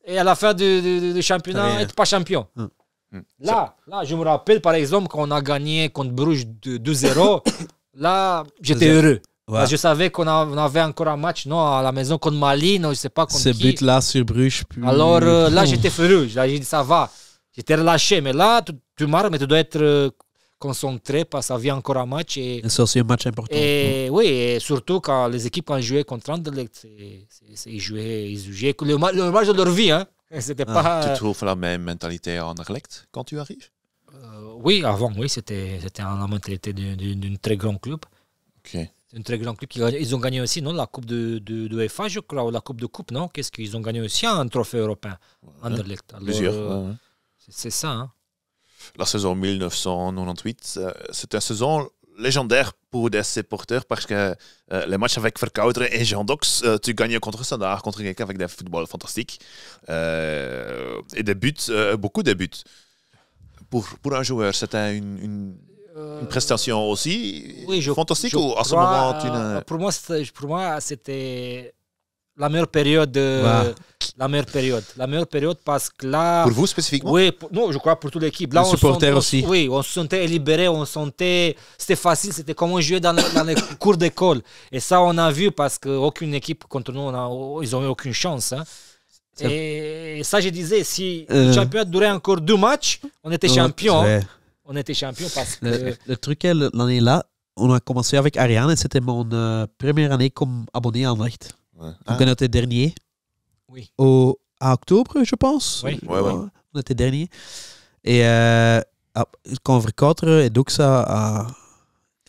et à la fin du championnat, être pas champion? Là, je me rappelle, par exemple, quand on a gagné contre Bruges 2-0, là, j'étais heureux. Ouais. Je savais qu'on avait encore un match à la maison contre Mali, non, je sais pas contre Ce qui. but-là sur Bruges. Alors là, j'étais heureux. J'ai dit, ça va. J'étais relâché. Mais là, tu marques, mais tu dois être concentré parce que ça vient encore un match. Et c'est aussi un match important. Et oui, et surtout quand les équipes ont joué contre Anderlecht, ils jouaient le match de leur vie. Hein. C'était pas... Tu trouves la même mentalité en Anderlecht quand tu arrives? Oui, avant, oui, c'était la mentalité d'un très grand club. Ok. Un très grand club. Ils ont gagné aussi, non, la Coupe de UEFA, je crois, ou la Coupe de Coupe, non? Qu'est-ce qu'ils ont gagné aussi un trophée européen, Anderlecht. Alors, plusieurs. C'est ça. Hein. La saison 1998, c'est une saison légendaire pour des supporters parce que les matchs avec Verkouteren et Jean Dox, tu gagnes contre Standard, contre quelqu'un avec des football fantastiques et des buts, beaucoup de buts. Pour un joueur, c'était une prestation aussi fantastique ou à ce moment pour moi, c'était la meilleure période. Ouais. La meilleure période parce que là. Pour vous spécifiquement? Oui, non, je crois pour toute l'équipe. Là, Les supporters aussi. Oui, on se sentait libéré, c'était facile, c'était comme on jouait dans les cours d'école. Et ça, on a vu parce qu'aucune équipe contre nous, ils n'ont eu aucune chance. Hein. Et ça, je disais, si le championnat durait encore 2 matchs, on était champion. Ouais. On était champion parce que. Le truc est, l'année là, on a commencé avec Ariane et c'était mon première année comme abonné à Anderlecht. Ouais. Donc on était dernier. Oui. À octobre, je pense. Ouais. On était dernier. Et quand Verkouteren et Doxa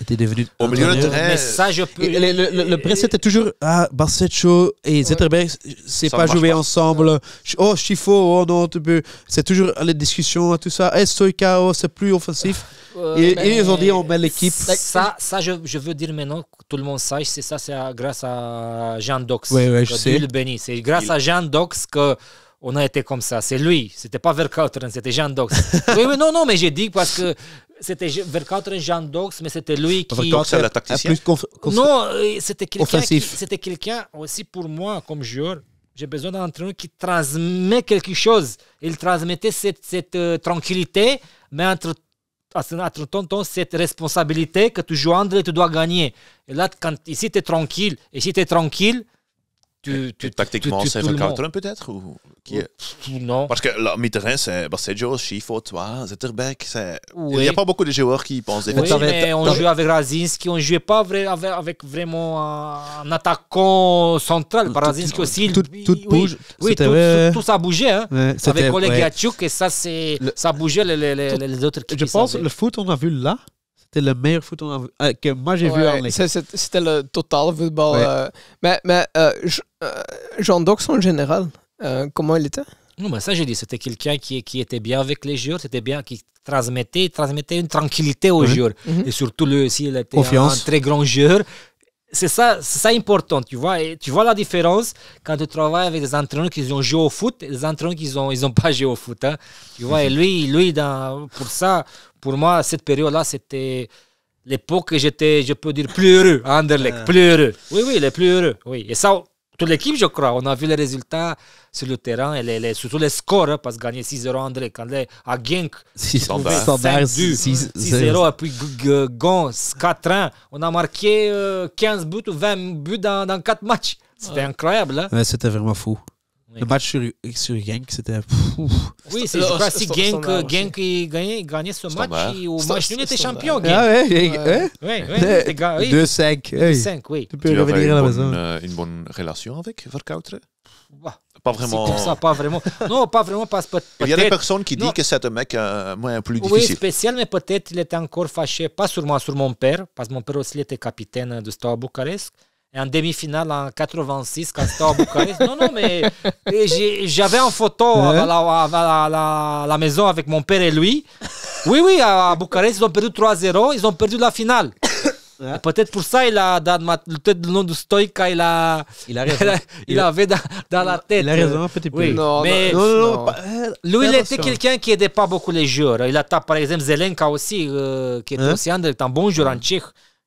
étaient devenus. Au milieu de terrain, Mais ça, je peux. Et le presse était toujours Barsetcho et Zetterberg, c'est Ça pas marche jouer pas. ensemble. Oh, Schifo, oh non, tu peux. C'est toujours les discussions, tout ça. Stoika, oh, c'est plus offensif. Et ils ont dit, on met l'équipe. Ça je veux dire maintenant que tout le monde sache, c'est grâce à Jean Dox. Ouais, je Que sais. Dieu le bénisse. C'est grâce à Jean Dox que on a été comme ça. C'est lui. C'était pas Verkouteren, c'était Jean Dox. oui, non, mais j'ai dit parce que c'était Verkouteren, Jean Dox, mais c'était lui qui. Verkouteren, c'est le tacticien. Non, c'était Offensif. c'était quelqu'un aussi pour moi comme joueur. J'ai besoin d'un entraîneur qui transmet quelque chose. Il transmettait cette tranquillité, mais entre temps, cette responsabilité que tu joues André, tu dois gagner. Et là, ici, tu es tranquille. Et si tu es tranquille, Tactiquement, c'est tout le monde. Verkouteren peut-être ou qui est... Non. Parce que là, mi-terrain, c'est Barsetjo, Schifo, toi, Zetterberg. Il Oui. n'y a pas beaucoup de joueurs qui pensent Oui, défensivement. mais on jouait avec Razinski, on ne jouait pas avec vraiment un attaquant central. Par Razinski aussi. Tout bouge. Oui, C'était tout ça bougeait. Hein. Ouais, c'était- Avec Oleg ouais. Yachuk, et ça bougeait les autres qui Je pense que le foot qu'on a vu là, c'était le meilleur foot que moi j'ai vu en Ouais, ligue. c'était le total football. Ouais. Mais Jean Dox en général, comment il était? Non, mais ça, j'ai dit, c'était quelqu'un qui était bien avec les joueurs, c'était bien, qui transmettait une tranquillité aux joueurs. Et surtout, lui aussi, il était Confiance. un très grand joueur. C'est ça important, tu vois. Et tu vois la différence quand tu travailles avec des entraîneurs qui ont joué au foot et des entraîneurs qui n'ont pas joué au foot. Hein. Tu vois, et lui pour moi, cette période-là, c'était l'époque que j'étais, je peux dire, plus heureux à Anderlecht, plus heureux. Oui, les plus heureux. Oui. Et ça, toute l'équipe, je crois, on a vu les résultats sur le terrain et surtout les scores, hein, parce que gagner 6-0 à Anderlecht, quand à Genk, 6-0, et puis Gons, 4-1, on a marqué 15 buts ou 20 buts dans 4 matchs. C'était incroyable. Hein? Ouais, c'était vraiment fou. Oui. Le match sur Genk, c'était. Oui, je crois que si Genk gagnait ce match, au match nul, il était champion. Genk. Ah ouais, Oui, 2-5. Hey, 5, oui. tu Tu peux avais revenir à la maison. une bonne relation avec Verkouteren? Bah, Pas c'est vraiment. comme ça, pas vraiment. Non, pas vraiment, parce que Il y a des peut-être. personnes qui Non. disent que c'est un mec plus Oui, difficile. spécial, mais peut-être il était encore fâché, pas sur moi, sur mon père, parce que mon père aussi était capitaine de Steaua Bucarest. Et en demi-finale en 86, quand Steaua Bucarest. Non, mais j'avais une photo à la maison avec mon père et lui. Oui, à Bucarest, ils ont perdu 3-0, ils ont perdu la finale. Et peut-être pour ça, il a dans le nom de Stoïka, il avait dans la tête. Il a raison, un petit peu. Oui, Non, mais Non. lui, il était quelqu'un qui n'aidait pas beaucoup les joueurs. Il a tapé, par exemple, Zelenka aussi, qui était aussi un bon joueur en tchèque.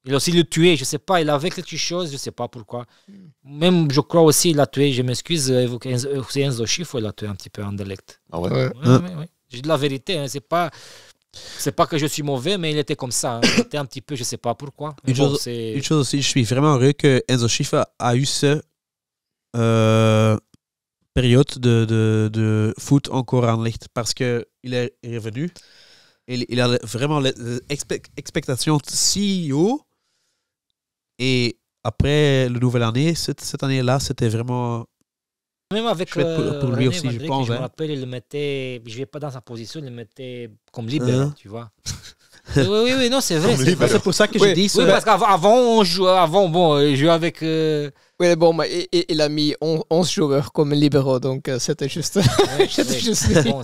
Il a aussi le tué, je ne sais pas, il avait quelque chose, je ne sais pas pourquoi. Même, je crois aussi, il a tué, je m'excuse, c'est Enzo Schifo, il a tué un petit peu Anderlecht. Ah ouais? Ouais. Oui. Je dis la vérité, hein, c'est pas que je suis mauvais, mais il était comme ça. Hein. Il était un petit peu, je ne sais pas pourquoi. Mais Une chose aussi, je suis vraiment heureux que Enzo Schiffer a eu ce période de foot encore en licht parce qu'il est revenu. Il a vraiment les expectations si haut. Et après la nouvelle année, cette année-là, c'était vraiment. Même avec chouette pour lui René aussi, je Vandrijk, pense, je me hein. rappelle, il le mettait, je ne vais pas dans sa position, il le mettait comme libéral, tu vois. oui, non, c'est vrai. C'est pour ça que je dis ça. Oui, parce qu'avant, il jouait avec. Oui, bon, mais il a mis 11 joueurs comme libéraux, donc c'était juste. C'était juste lui. Bon,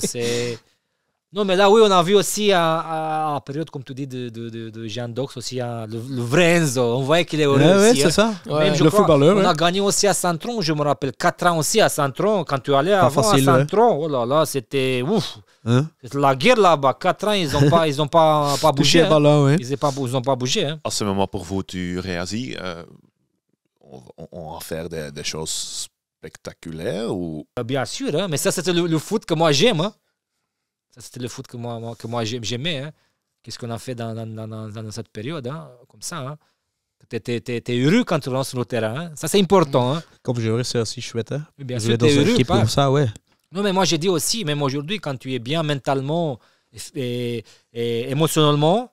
non, mais là, oui, on a vu aussi à la période, comme tu dis, de Jean Dox, aussi le vrai Enzo. On voyait qu'il est heureux Ouais, aussi. c'est ça. Même, je le crois, footballeur. on ouais. a gagné aussi à Saint-Tron, je me rappelle, 4 ans aussi à Saint-Tron. Quand tu allais avant facile, à Saint-Tron, oh là là, c'était ouf. Hein? C'était la guerre là-bas. 4 ans, ils n'ont pas bougé. Touché le ballon, ouais. Ils n'ont pas bougé. Hein. À ce moment, pour vous, tu réagis, on va faire des choses spectaculaire ou... Bien sûr, hein, mais ça, c'était le foot que moi j'aime. Hein. Ça, c'était le foot que moi j'aimais. Hein. Qu'est-ce qu'on a fait dans cette période, hein, comme ça. Hein. T'es heureux quand tu rentres sur le terrain. Hein. Ça, c'est important. Hein. Comme joueur, c'est aussi chouette. Hein? Bien Jouer sûr, dans t'es une heureux. équipe Pas. comme ça, ouais. Non, mais moi, j'ai dit aussi, même aujourd'hui, quand tu es bien mentalement et émotionnellement,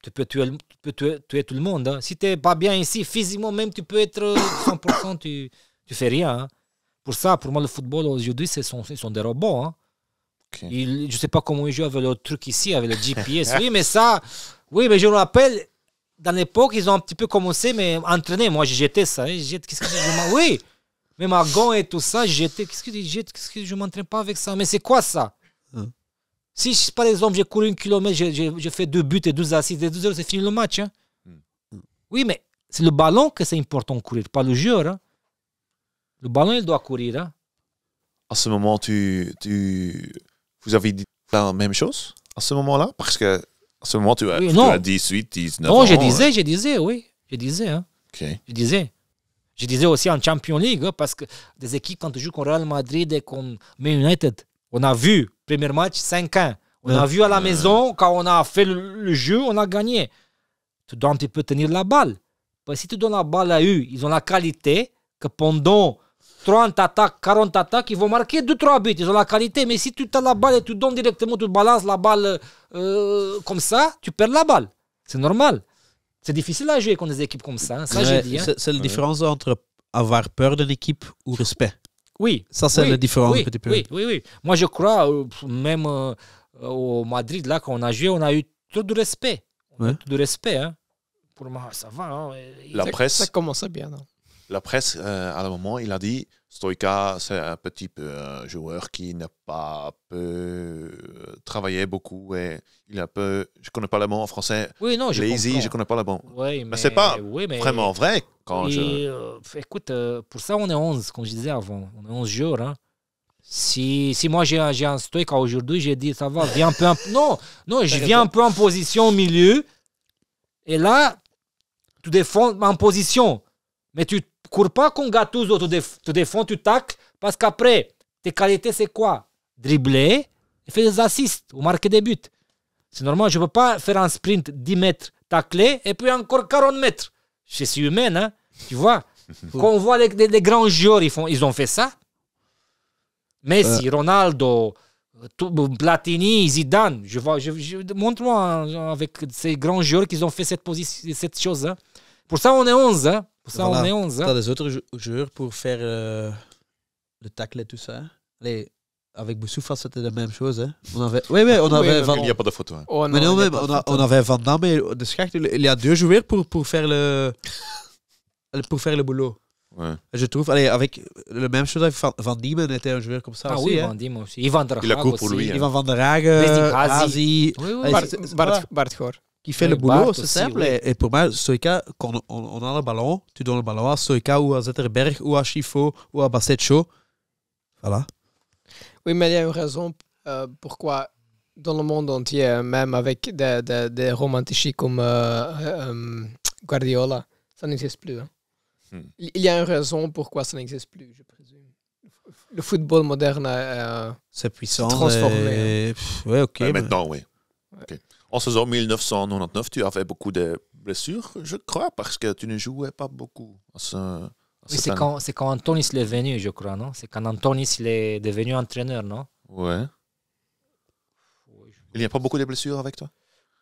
tu peux tuer tout le monde. Hein. Si tu n'es pas bien ici, physiquement même, tu peux être 100%, tu fais rien. Hein. Pour ça, pour moi, le football aujourd'hui, ils sont des robots. Hein. Okay. Je ne sais pas comment ils jouent avec le truc ici, avec le GPS. Oui, mais je me rappelle, dans l'époque, ils ont un petit peu commencé, mais entraîner. Moi, j'étais ça. Hein. Oui, même à Gand et tout ça, j'étais. Qu'est-ce que je ne m'entraîne pas avec ça? Mais c'est quoi ça? Si, par exemple, j'ai couru 1 kilomètre, j'ai fait 2 buts et 12 assists, et 12 heures, c'est fini le match. Hein. Oui, mais c'est le ballon que c'est important de courir, pas le joueur. Hein. Le ballon, il doit courir. Hein. À ce moment, vous avez dit la même chose à ce moment-là? Parce que à ce moment, tu as 18, 19 ans. Non, je disais, oui. Je disais. Hein. Okay. Je disais aussi en Champions League, hein, parce que des équipes, quand tu joues contre Real Madrid et contre Man United, on a vu, premier match, 5-1. On a vu à la maison, quand on a fait le jeu, on a gagné. Tu dois un petit peu tenir la balle. Parce que si tu donnes la balle à eux, ils ont la qualité que pendant 30 attaques, 40 attaques, ils vont marquer 2-3 buts. Ils ont la qualité. Mais si tu as la balle et tu donnes directement, tu balances la balle comme ça, tu perds la balle. C'est normal. C'est difficile à jouer contre des équipes comme ça. Hein. Ça, j'ai dit. Hein. C'est la différence entre avoir peur d'une équipe ou respect. Oui. Ça, c'est la différence. Oui. Moi, je crois, même au Madrid, là, quand on a joué, on a eu trop de respect. Tout de respect. Hein. Pour moi, ça va. Hein. La presse, ça commençait bien. Non? La presse, à un moment, il a dit Stoïca, c'est un petit peu un joueur qui n'a pas travaillé beaucoup et il a peu. Je connais pas le mot en français. Oui, non, lazy, je connais pas le mot. Oui, mais c'est pas vraiment vrai quand écoute, pour ça, on est 11, comme je disais avant. On est 11 joueurs. Hein. Si moi j'ai un Stoïca aujourd'hui, j'ai dit ça va, viens un peu. Non, je viens un peu en position au milieu. Et là, tu défends en position. Mais tu cours pas comme Gattuso, tu défends, tu tacles, parce qu'après, tes qualités, c'est quoi? Dribbler et faire des assists ou marquer des buts. C'est normal, je ne peux pas faire un sprint 10 mètres, tacler, et puis encore 40 mètres. Je suis humain, hein, tu vois. Quand on voit les grands joueurs, ils ont fait ça. Messi, Ronaldo, Platini, Zidane. Montre-moi avec ces grands joueurs qui ont fait cette chose. Hein. Pour ça, on est 11. Hein. Pour ça, on est 11. Tu as des autres joueurs pour faire le tacle et tout ça. Allez, avec Boussoufa, c'était la même chose. Hein. On avait il n'y a pas de photo. Hein. Oh, non, on avait Van Damme et de Schacht. Il y a 2 joueurs pour faire le boulot. Ouais. Je trouve, avec la même chose avec Van Diemen était un joueur comme ça aussi. Oui, hein. Van Diemen aussi. Ivan der Haag il a court pour lui. aussi. Ivan van der Hagen, Hazi. Bart Goor. Qui fait le boulot, Bart c'est aussi, simple. oui. Et pour moi, Stoïca, quand on a le ballon, tu donnes le ballon à Stoïca ou à Zetterberg ou à Schifo ou à Bassetcho. Voilà. Oui, mais il y a une raison pourquoi dans le monde entier, même avec des romanticiers comme Guardiola, ça n'existe plus. Hein. Il y a une raison pourquoi ça n'existe plus, je présume. Le football moderne c'est puissant. Transformé. Oui, ok. Maintenant, oui. Okay. En saison 1999, tu avais beaucoup de blessures, je crois, parce que tu ne jouais pas beaucoup. Oui, c'est quand Antonis est venu, je crois, non? C'est quand Antonis est devenu entraîneur, non? Ouais. Il n'y a pas beaucoup de blessures avec toi?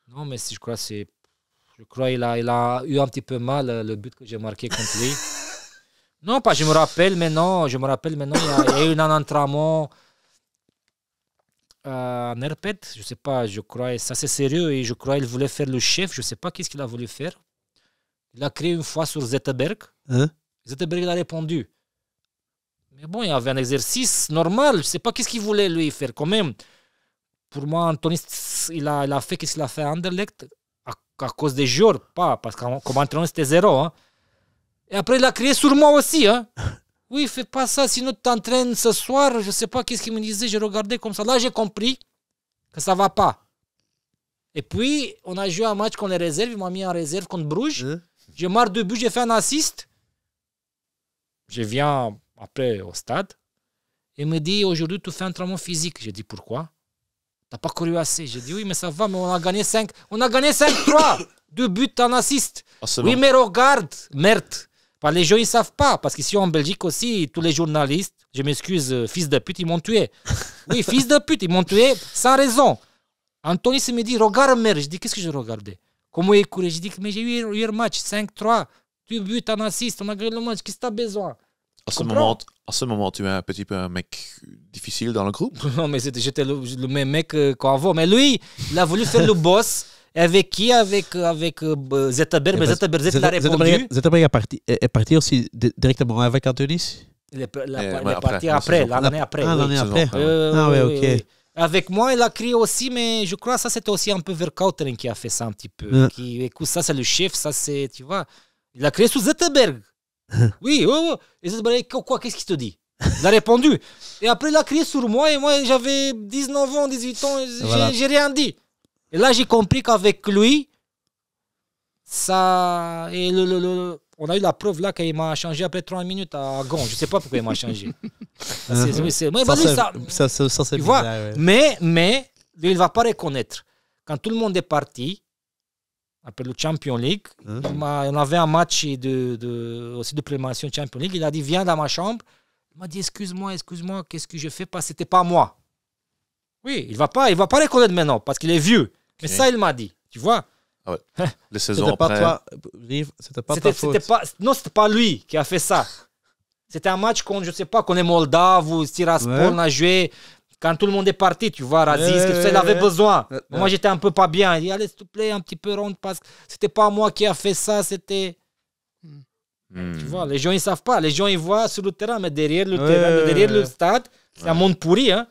Non, mais je crois qu'il a eu un petit peu mal le but que j'ai marqué contre lui. Non, pas je me rappelle maintenant, il y a eu un entraînement à Nerpet, je sais pas, je crois, ça c'est sérieux, et je crois qu'il voulait faire le chef, je sais pas qu'est-ce qu'il a voulu faire. Il a créé une fois sur Zetterberg. Zetterberg a répondu. Mais bon, il y avait un exercice normal, je sais pas qu'est-ce qu'il voulait lui faire quand même. Pour moi, Antonis, il a fait qu'est-ce qu'il a fait à Anderlecht à cause des joueurs, pas parce que comme entraîneur c'était 0. Hein. Et après, il a crié sur moi aussi. Hein. Oui, fais pas ça, sinon tu t'entraînes ce soir. Je sais pas qu'est-ce qu'il me disait, j'ai regardé comme ça. Là, j'ai compris que ça va pas. Et puis, on a joué un match contre les réserves. Il m'a mis en réserve contre Bruges. J'ai marqué 2 buts, j'ai fait un assist. Je viens après au stade. Il me dit, aujourd'hui, tu fais un entraînement physique. J'ai dit, pourquoi? T'as pas couru assez. J'ai dit, oui, mais ça va, mais on a gagné 5-3. 2 buts en assist. Oui, mais regarde, merde. Les gens, ils savent pas. Parce qu'ici, en Belgique aussi, tous les journalistes, je m'excuse, fils de pute, ils m'ont tué. Oui, fils de pute, ils m'ont tué sans raison. Anthony se me dit, regarde, merde. Je dis, qu'est-ce que je regardais? Comment il courait? Je dis, mais j'ai eu hier match, 5-3. 2 buts en assist, on a gagné le match. Qu'est-ce que t'as besoin? À ce moment, tu es un petit peu un mec difficile dans le groupe. Non, mais j'étais le même mec qu'avant. Mais lui, il a voulu faire le boss. Avec qui? Avec Zetterberg. Mais Zetterberg l'a répondu. Zetterberg est parti aussi directement avec Antonis. Il est parti après, l'année après. Ah, l'année après. Oui, ok. Oui. Avec moi, il a crié aussi, mais je crois que ça, c'était aussi un peu Verkauteren qui a fait ça un petit peu. Écoute, ça, c'est le chef, ça, c'est, tu vois. Il a crié sur Zetterberg. Oui, Et Zetterberg, quoi, qu'est-ce qu'il te dit? Il a répondu. Et après, il a crié sur moi, et moi, j'avais 19 ans, 18 ans, j'ai rien dit. Et là, j'ai compris qu'avec lui, ça. Et on a eu la preuve là qu'il m'a changé après 30 minutes à Gand. Je ne sais pas pourquoi il m'a changé. Ça, c'est bizarre, tu vois, ouais. Mais lui, il ne va pas reconnaître. Quand tout le monde est parti, après le Champions League, on avait un match aussi de préparation Champions League. Il a dit, viens dans ma chambre. Il m'a dit, excuse-moi, qu'est-ce que je fais? Parce que ce n'était pas moi. Oui, il va pas reconnaître maintenant parce qu'il est vieux. Mais ça, il m'a dit. Tu vois? Ah ouais. Les saisons après. C'était pas ta faute. Non, c'était pas lui qui a fait ça. C'était un match contre, je sais pas, qu'on est Moldave ou Tiraspol, on a joué. Quand tout le monde est parti, tu vois, Razis, tout ça, il avait besoin. Moi, j'étais un peu pas bien. Il dit, allez, s'il te plaît, un petit peu ronde parce que c'était pas moi qui a fait ça, c'était. Tu vois, les gens, ils savent pas. Les gens, ils voient sur le terrain, mais derrière le terrain, derrière le stade, c'est un monde pourri, hein.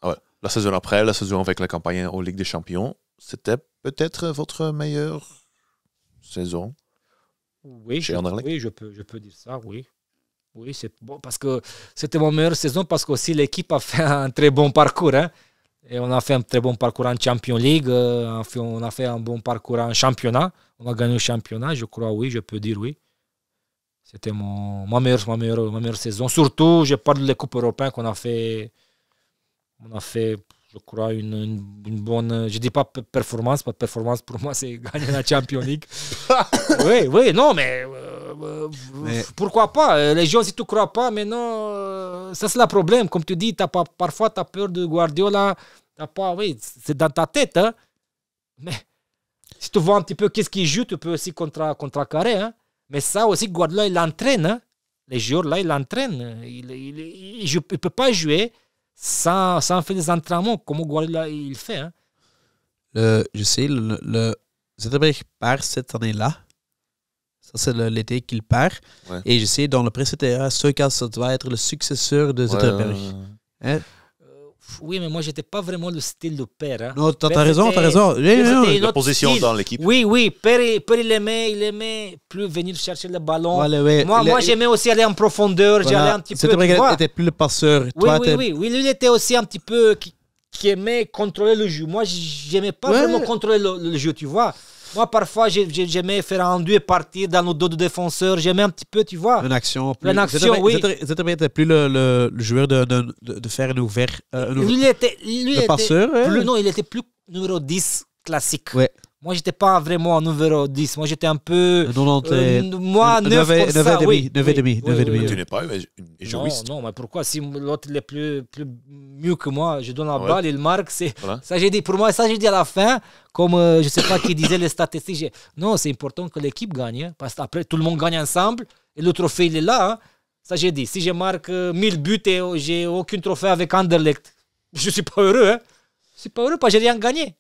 Ah ouais. La saison après, la saison avec la campagne en Ligue des Champions, c'était peut-être votre meilleure saison. Oui, chez Anderlecht. Oui, je peux dire ça, oui. Oui, c'est bon parce que c'était mon meilleure saison parce que aussi l'équipe a fait un très bon parcours. Hein? Et on a fait un très bon parcours en Champions League. On a fait un bon parcours en championnat. On a gagné le championnat, je crois, oui, je peux dire oui. C'était ma meilleure saison. Surtout, je parle de la Coupe européenne qu'on a fait. On a fait, je crois, une bonne... Je ne dis pas performance, parce que performance, pour moi, c'est gagner la Champions League. oui, non, mais pourquoi pas? Les gens, si tu ne crois pas, mais non, ça, c'est le problème. Comme tu dis, parfois, tu as peur de Guardiola. Oui, c'est dans ta tête. Hein? Mais si tu vois un petit peu qu'est-ce qu'il joue, tu peux aussi contrecarrer. Hein? Mais ça aussi, Guardiola, il l'entraîne. Hein? Les joueurs, là, il l'entraîne. Il ne peut pas jouer sans faire des entraînements, comme Guardiola il fait. Hein? Je sais, le Zetterberg part cette année-là. Ça, c'est l'été qu'il part. Ouais. Et je sais, dans le presse, c'était Stoica, ça doit être le successeur de Zetterberg. Hein? Oui, mais moi, je n'étais pas vraiment le style de père. Hein. Non, t'as raison. La position style. Dans l'équipe. Oui. Père, il aimait plus venir chercher le ballon. Voilà, ouais. Moi, j'aimais aussi aller en profondeur. Voilà. J'allais un petit peu. Zetterberg était plus le passeur. Oui. Lui, il était aussi un petit peu qui aimait contrôler le jeu. Moi, j'aimais pas vraiment contrôler le jeu, tu vois. Moi, parfois, j'aimais faire un deux et partir dans le dos du défenseur. J'aimais un petit peu, tu vois. Une action, oui. Zetterberg n'était plus le joueur de faire une ouverte. Lui, il était passeur. Non, il était plus numéro 10 classique. Ouais. Moi, j'étais pas vraiment numéro 10. Moi, j'étais un peu... moi, 9 comme ça, 9,5. Tu n'es pas égoïste. Non, mais pourquoi? Si l'autre il est plus mieux que moi, je donne la balle, il marque. Voilà. Ça, j'ai dit, pour moi, ça, j'ai dit à la fin, comme je sais pas qui disait les statistiques. Non, c'est important que l'équipe gagne. Hein, parce qu'après, tout le monde gagne ensemble et le trophée, il est là. Hein. Ça, j'ai dit. Si je marque 1000 buts et j'ai aucun trophée avec Anderlecht, je suis pas heureux. Hein. Je suis pas heureux parce que j'ai rien gagné.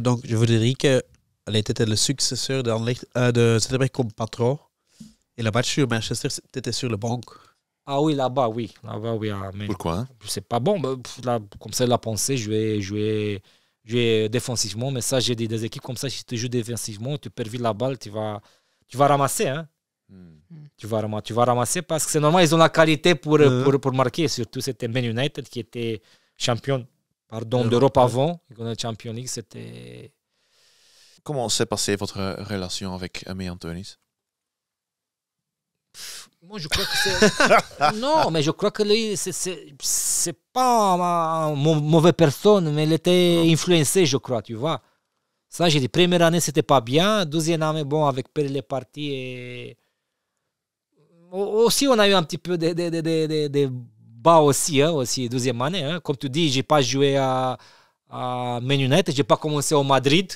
Donc, je vous dirais qu'elle était le successeur de Zetterberg comme patron. Et le match sur Manchester, c'était sur le banc. Ah oui, là-bas, oui. Mais pourquoi? Hein? C'est pas bon. Là, comme ça, il a pensé, jouer défensivement. Mais ça, j'ai dit, des équipes comme ça, si tu joues défensivement, tu perds vite la balle, tu vas ramasser. Hein? Tu vas ramasser parce que c'est normal, ils ont la qualité pour marquer. Surtout, c'était Man United qui était champion d'Europe avant. La Champions League, c'était... Comment s'est passée votre relation avec Aimé Antonis? Moi, je crois que c'est... Non, mais je crois que lui, c'est pas une mauvaise personne, mais il était influencé, je crois, tu vois. Ça, j'ai dit, première année, c'était pas bien. Deuxième année, bon, avec Perle est parti. Et... Aussi, on a eu un petit peu des bas aussi, aussi, deuxième année. Hein. Comme tu dis, j'ai pas joué à Man United, j'ai pas commencé au Madrid.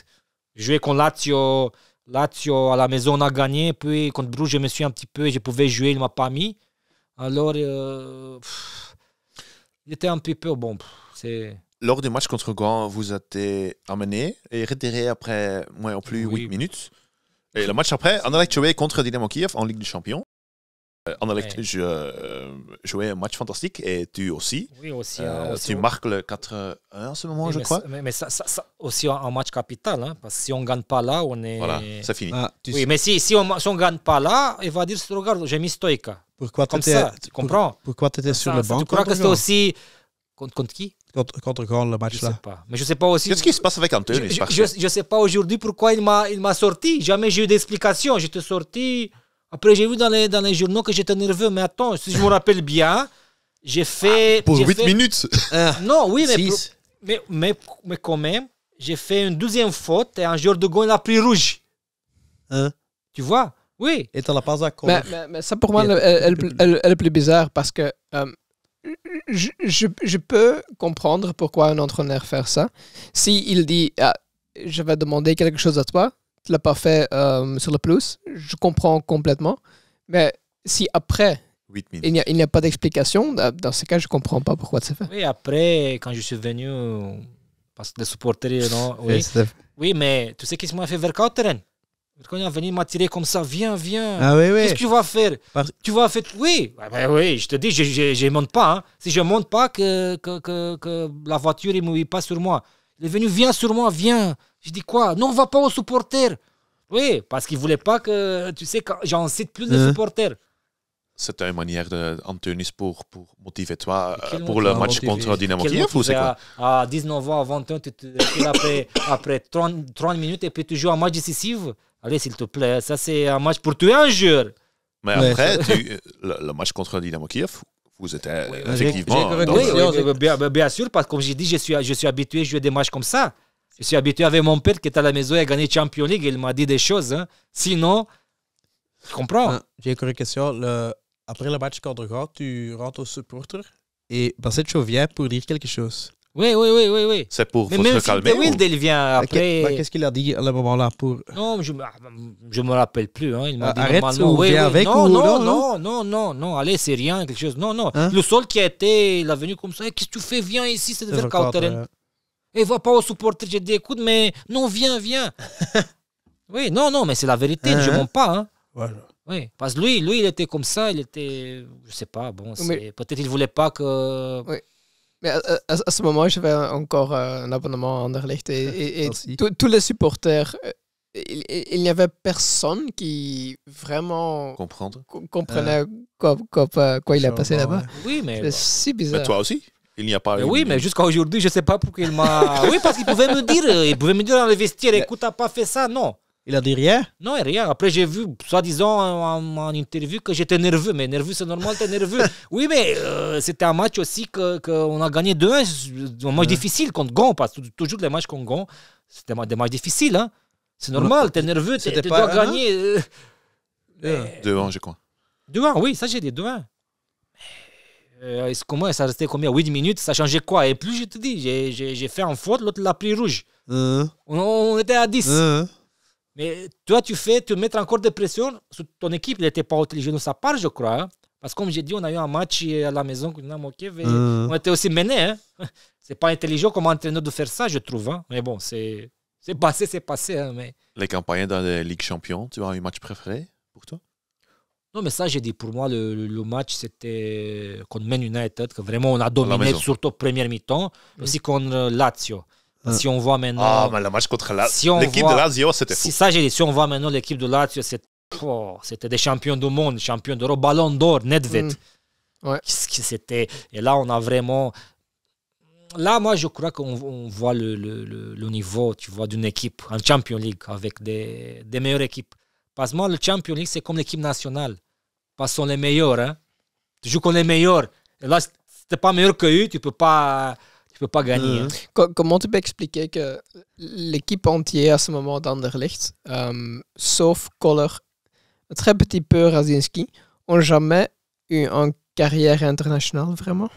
J'ai joué contre Lazio. Lazio, à la maison, on a gagné. Puis, contre Bruges, je me suis un petit peu... Je pouvais jouer, il m'a pas mis. Alors, il était un petit peu... Bon, c'est... Lors du match contre Gand, vous êtes amené et retiré après moins ou plus 8 minutes. Et le match après, Anderlecht jouait contre Dynamo Kiev en Ligue des Champions. Anderlecht jouait un match fantastique et tu aussi. Oui, aussi. Tu marques le 4-1 en ce moment, je crois. Mais ça aussi un match capital, hein, parce que si on ne gagne pas là, on est... Voilà, c'est fini. Oui, mais si on ne gagne pas là, il va dire, regarde, j'ai mis Stoïka. Pourquoi Comme ça, tu comprends? Pourquoi tu étais sur le banc? Tu crois que c'était aussi... Contre qui? Contre Gand, le match Je là. sais pas. Mais je sais pas aussi... Qu'est-ce qui se passe avec Anthony? Je sais pas aujourd'hui pourquoi il m'a sorti. Jamais j'ai eu d'explication. J'étais sorti... Après, j'ai vu dans les journaux que j'étais nerveux. Mais attends, si je me rappelle bien, j'ai fait... Pour 8 minutes. Non, oui, mais quand même, j'ai fait une deuxième faute et un joueur de Gand, il a pris rouge. Tu vois? Oui. Et tu l'as pas d'accord. Mais ça, pour moi, est le plus bizarre parce que je peux comprendre pourquoi un entraîneur fait ça. S'il dit, je vais demander quelque chose à toi, tu ne l'as pas fait sur le plus, je comprends complètement. Mais si après, 8 minutes. il n'y a pas d'explication, dans ce cas, je ne comprends pas pourquoi c'est fait. Oui, après, quand je suis venu, parce que les supporters, non, oui, mais tu sais qu'est-ce qui m'a fait Verkauteren? Quand il est venu m'attirer comme ça, viens. Ah oui, oui. Qu'est-ce que tu vas faire? Tu vas faire... Oui, oui, je te dis, je ne monte pas. Hein. Si je ne monte pas, que la voiture ne mouille pas sur moi. Il est venu, viens sur moi, viens. Je dis quoi? Non, on ne va pas aux supporters. Oui, parce qu'il ne voulait pas que, tu sais, j'en cite plus de supporters. C'était une manière d'Antonis pour motiver toi pour le match contre Dynamo Kiev ou c'est quoi? À 19 ans, à 20 ans, tu te retires après 30 minutes et puis tu joues un match décisif. Allez, s'il te plaît, ça c'est un match pour tuer un joueur. Mais après, le match contre Dynamo Kiev, vous êtes effectivement... Oui, bien sûr, parce que comme j'ai dit, je suis habitué à jouer des matchs comme ça. Je suis habitué avec mon père qui était à la maison et a gagné Champions League. Il m'a dit des choses. Hein. Sinon, tu comprends? J'ai encore une question. Après le match contre Gand, tu rentres au supporter et Basecho vient pour dire quelque chose. Oui. C'est pour mais se même calmer Wild, il vient après. Qu'est-ce qu'il a dit à ce moment-là pour... Non, je me rappelle plus. Hein. Il m'a dit arrête normalement. ou viens avec non. Allez, c'est rien, quelque chose. Non. Hein? Le seul qui a été, il est venu comme ça. Qu'est-ce que tu fais? Viens ici, c'est de Verkauteren. Et va pas au supporter. J'ai dit, écoute, mais non, viens. Oui, non, mais c'est la vérité. Je ne mens pas. Hein. Voilà. Oui, parce que lui, il était comme ça. Il était, je sais pas. Bon, peut-être il voulait pas que. Oui. Mais à ce moment, j'avais encore un abonnement à Anderlecht et tous les supporters, il n'y avait personne qui vraiment comprenait quoi il a passé là-bas. Oui, mais c'est si bizarre. Mais toi aussi? Il n'y a pas... Oui, mais jusqu'à aujourd'hui, je ne sais pas pourquoi il m'a... Oui, parce qu'il pouvait me dire dans le vestiaire, écoute, t'as pas fait ça, non. Il a dit rien? Non, rien. Après, j'ai vu, soi-disant, en interview, que j'étais nerveux. Mais nerveux, c'est normal, t'es nerveux. Oui, mais c'était un match aussi qu'on a gagné 2-1. Un match difficile contre Gand. Parce que toujours les matchs contre Gand, c'était des matchs difficiles. Hein. C'est normal, t'es nerveux, tu dois gagner. 2-1, je crois. 2-1, oui, ça j'ai dit 2-1. Comment ça restait combien? 8 minutes, ça changeait quoi? Et plus je te dis, j'ai fait un faute, l'autre l'a pris rouge. On était à 10. Mais toi, tu mets encore de pression sur ton équipe. Il n'était pas intelligent de sa part, je crois. Hein? Parce que comme j'ai dit, on a eu un match à la maison contre Dynamo Kiev et on était aussi menés. Hein? C'est pas intelligent comme entraîneur de faire ça, je trouve. Hein? Mais bon, c'est passé. Hein, mais... Les campagnes dans la Ligue Champion, tu as un match préféré pour toi? Non, mais ça, j'ai dit, pour moi, le match, c'était contre Man United, que vraiment, on a dominé, surtout première mi-temps, aussi contre Lazio. Si on voit maintenant... Ah, mais le match contre Lazio, l'équipe de Lazio, c'était fou. Ça, j'ai dit, si on voit maintenant l'équipe de Lazio, c'était des champions du monde, champions d'Europe, Ballon d'Or, Nedved. Ouais. C'était... Et là, on a vraiment... Là, moi, je crois qu'on voit le niveau, tu vois, d'une équipe en Champions League avec des meilleures équipes. Parce que moi, le Champions League, c'est comme l'équipe nationale. pas sont les meilleurs. Hein. Tu joues contre les meilleurs. Et là, si t'es pas meilleur que eux, tu peux pas gagner. Hein. Comment tu peux expliquer que l'équipe entière à ce moment d'Anderlecht, sauf Koller, un très petit peu Radzinski, ont jamais eu une carrière internationale, vraiment?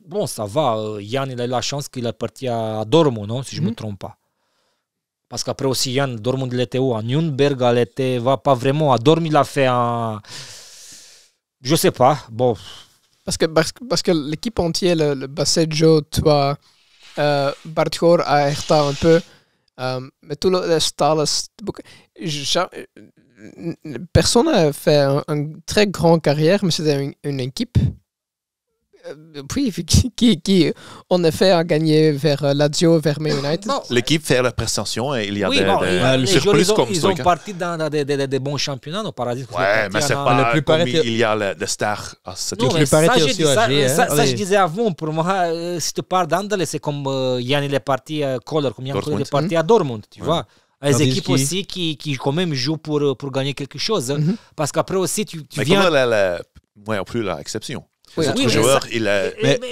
Bon, ça va. Yann, il a eu la chance qu'il est parti à Dortmund, non, si je ne me trompe pas. Parce qu'après aussi, Yann, Dortmund, il était où? À Nürnberg, il était pas vraiment. À Dortmund, il a fait un... Je sais pas. Bon. Parce que l'équipe entière, le Baseggio, toi, Bartgor a Hertha un peu, mais tout le style, personne n'a fait une très grande carrière, mais c'était une équipe qui en effet a gagné vers Lazio, vers Man United. Non. L'équipe fait la prestation et il y a le surplus comme ils ont parti dans des bons championnats, non, Paradis. Ouais, mais c'est pas le comme il y a des stars à cette équipe. Ça, je disais avant, pour moi, si tu pars d'Andale, c'est comme Yann il est parti à Koller, comme Yann il est parti à Dortmund, tu vois. Les équipes aussi qui quand même jouent pour gagner quelque chose. Parce qu'après aussi, tu viens... Mais en plus, l'exception. Oui, joueur,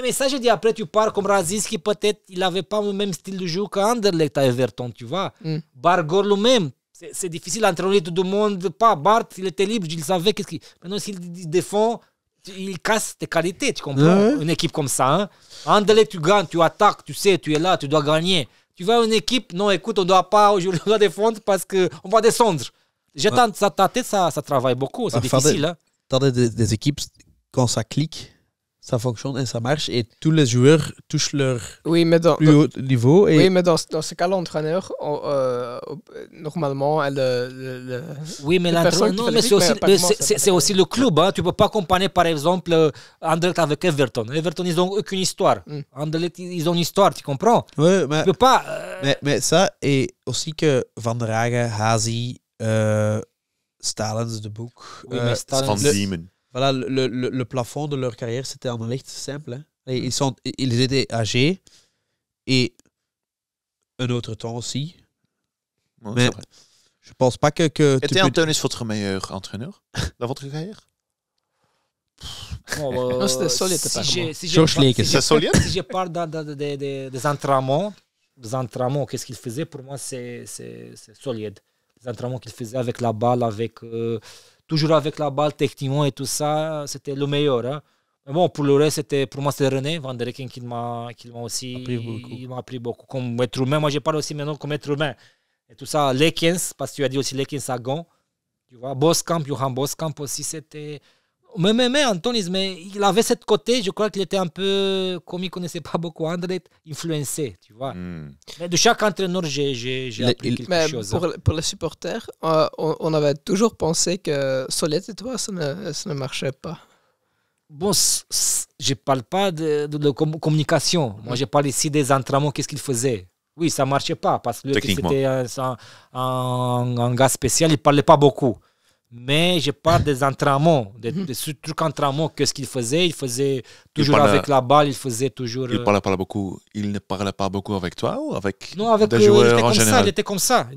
mais ça, je dis après, tu pars comme Radzinski, peut-être il n'avait pas le même style de jeu qu'Anderlecht à Everton, tu vois. Bargor lui-même, c'est difficile d'entraîner tout le monde. Pas Bart, il était libre, il savait qu'est-ce qu'il. Maintenant, s'il défend, il casse tes qualités, tu comprends? Une équipe comme ça. Hein? Anderlecht, tu gagnes, tu attaques, tu sais, tu es là, tu dois gagner. Tu vas à une équipe, non, écoute, on ne doit pas aujourd'hui on doit défendre parce qu'on va descendre. Ta tête, ça travaille beaucoup, c'est difficile. Hein? Dans des équipes, quand ça clique, ça fonctionne et ça marche et tous les joueurs touchent leur plus haut niveau. Et... Oui, mais dans ce cas, l'entraîneur, normalement, oui, mais l'entraîneur, c'est aussi le club. Hein. Tu ne peux pas comparer, par exemple, Anderlecht avec Everton. Everton, ils n'ont aucune histoire. Anderlecht, ils ont une histoire, tu comprends? Oui, mais, tu peux pas, mais ça, et aussi que Van der Hagen, Hazi, Stalens, de Boek, Van Diemen. Voilà, le plafond de leur carrière, c'était en licht simple. Hein. Ils étaient âgés et un autre temps aussi. Ouais, mais je pense pas que était Antonis votre meilleur entraîneur dans votre carrière? Non, c'était solide. Si je parle des entraînements, qu'est-ce qu'il faisait? Pour moi, c'est solide. Les entraînements qu'il faisait avec la balle, toujours avec la balle, techniquement et tout ça, c'était le meilleur. Hein. Mais bon, pour le reste, pour moi, c'était René Van der Hecken qui m'a aussi appris beaucoup. Comme être humain, moi, je parle aussi maintenant comme être humain. Et tout ça, Lekens, parce que tu as dit aussi Lekens à Gand. Tu vois, Boskamp, Johan Boskamp aussi, c'était... Mais Antonis, mais il avait cette côté, je crois qu'il était un peu, comme il ne connaissait pas beaucoup Anderlecht, influencé, tu vois. Mais de chaque entraîneur, j'ai appris quelque chose. Pour les supporters, on avait toujours pensé que Solette et toi, ça ne marchait pas. Bon, je ne parle pas de communication. Moi, je parle ici des entraînements, qu'est-ce qu'il faisait. Oui, ça ne marchait pas, parce que c'était un gars spécial, il ne parlait pas beaucoup. Mais je parle des entraînements, des trucs entraînements, qu'est-ce qu'il faisait? Il faisait toujours avec la balle, il faisait toujours... Il ne parlait pas beaucoup avec toi ou avec des joueurs en général? Il était comme ça.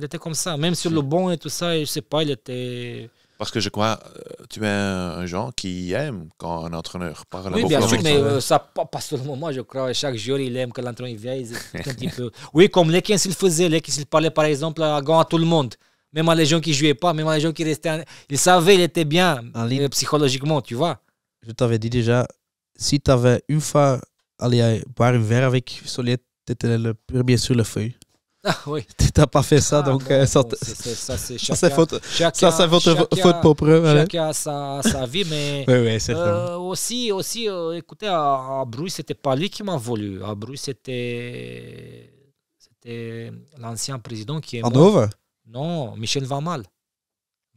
Même sur le banc et tout ça, je ne sais pas, il était... Parce que je crois, tu es un genre qui aime quand un entraîneur parle beaucoup bien sûr, avec mais toi. ça pas seulement moi, je crois. Chaque joueur, il aime que l'entraîneur vienne. Un petit peu. Oui, comme Lekens, il faisait. Lekens, il parlait par exemple à tout le monde. Même à les gens qui ne jouaient pas, même à les gens qui restaient. Il savait, il était bien psychologiquement, tu vois. Je t'avais dit déjà, si tu avais une fois allé boire un verre avec Solette, tu étais le premier sur le feuille. Ah oui. Tu n'as pas fait ça, donc ça c'est votre faute propre. Chacun a sa vie, mais aussi, écoutez, à Bruges, c'était pas lui qui m'a voulu. À Bruges, c'était l'ancien président qui est mort. Non, Michel Van Mal.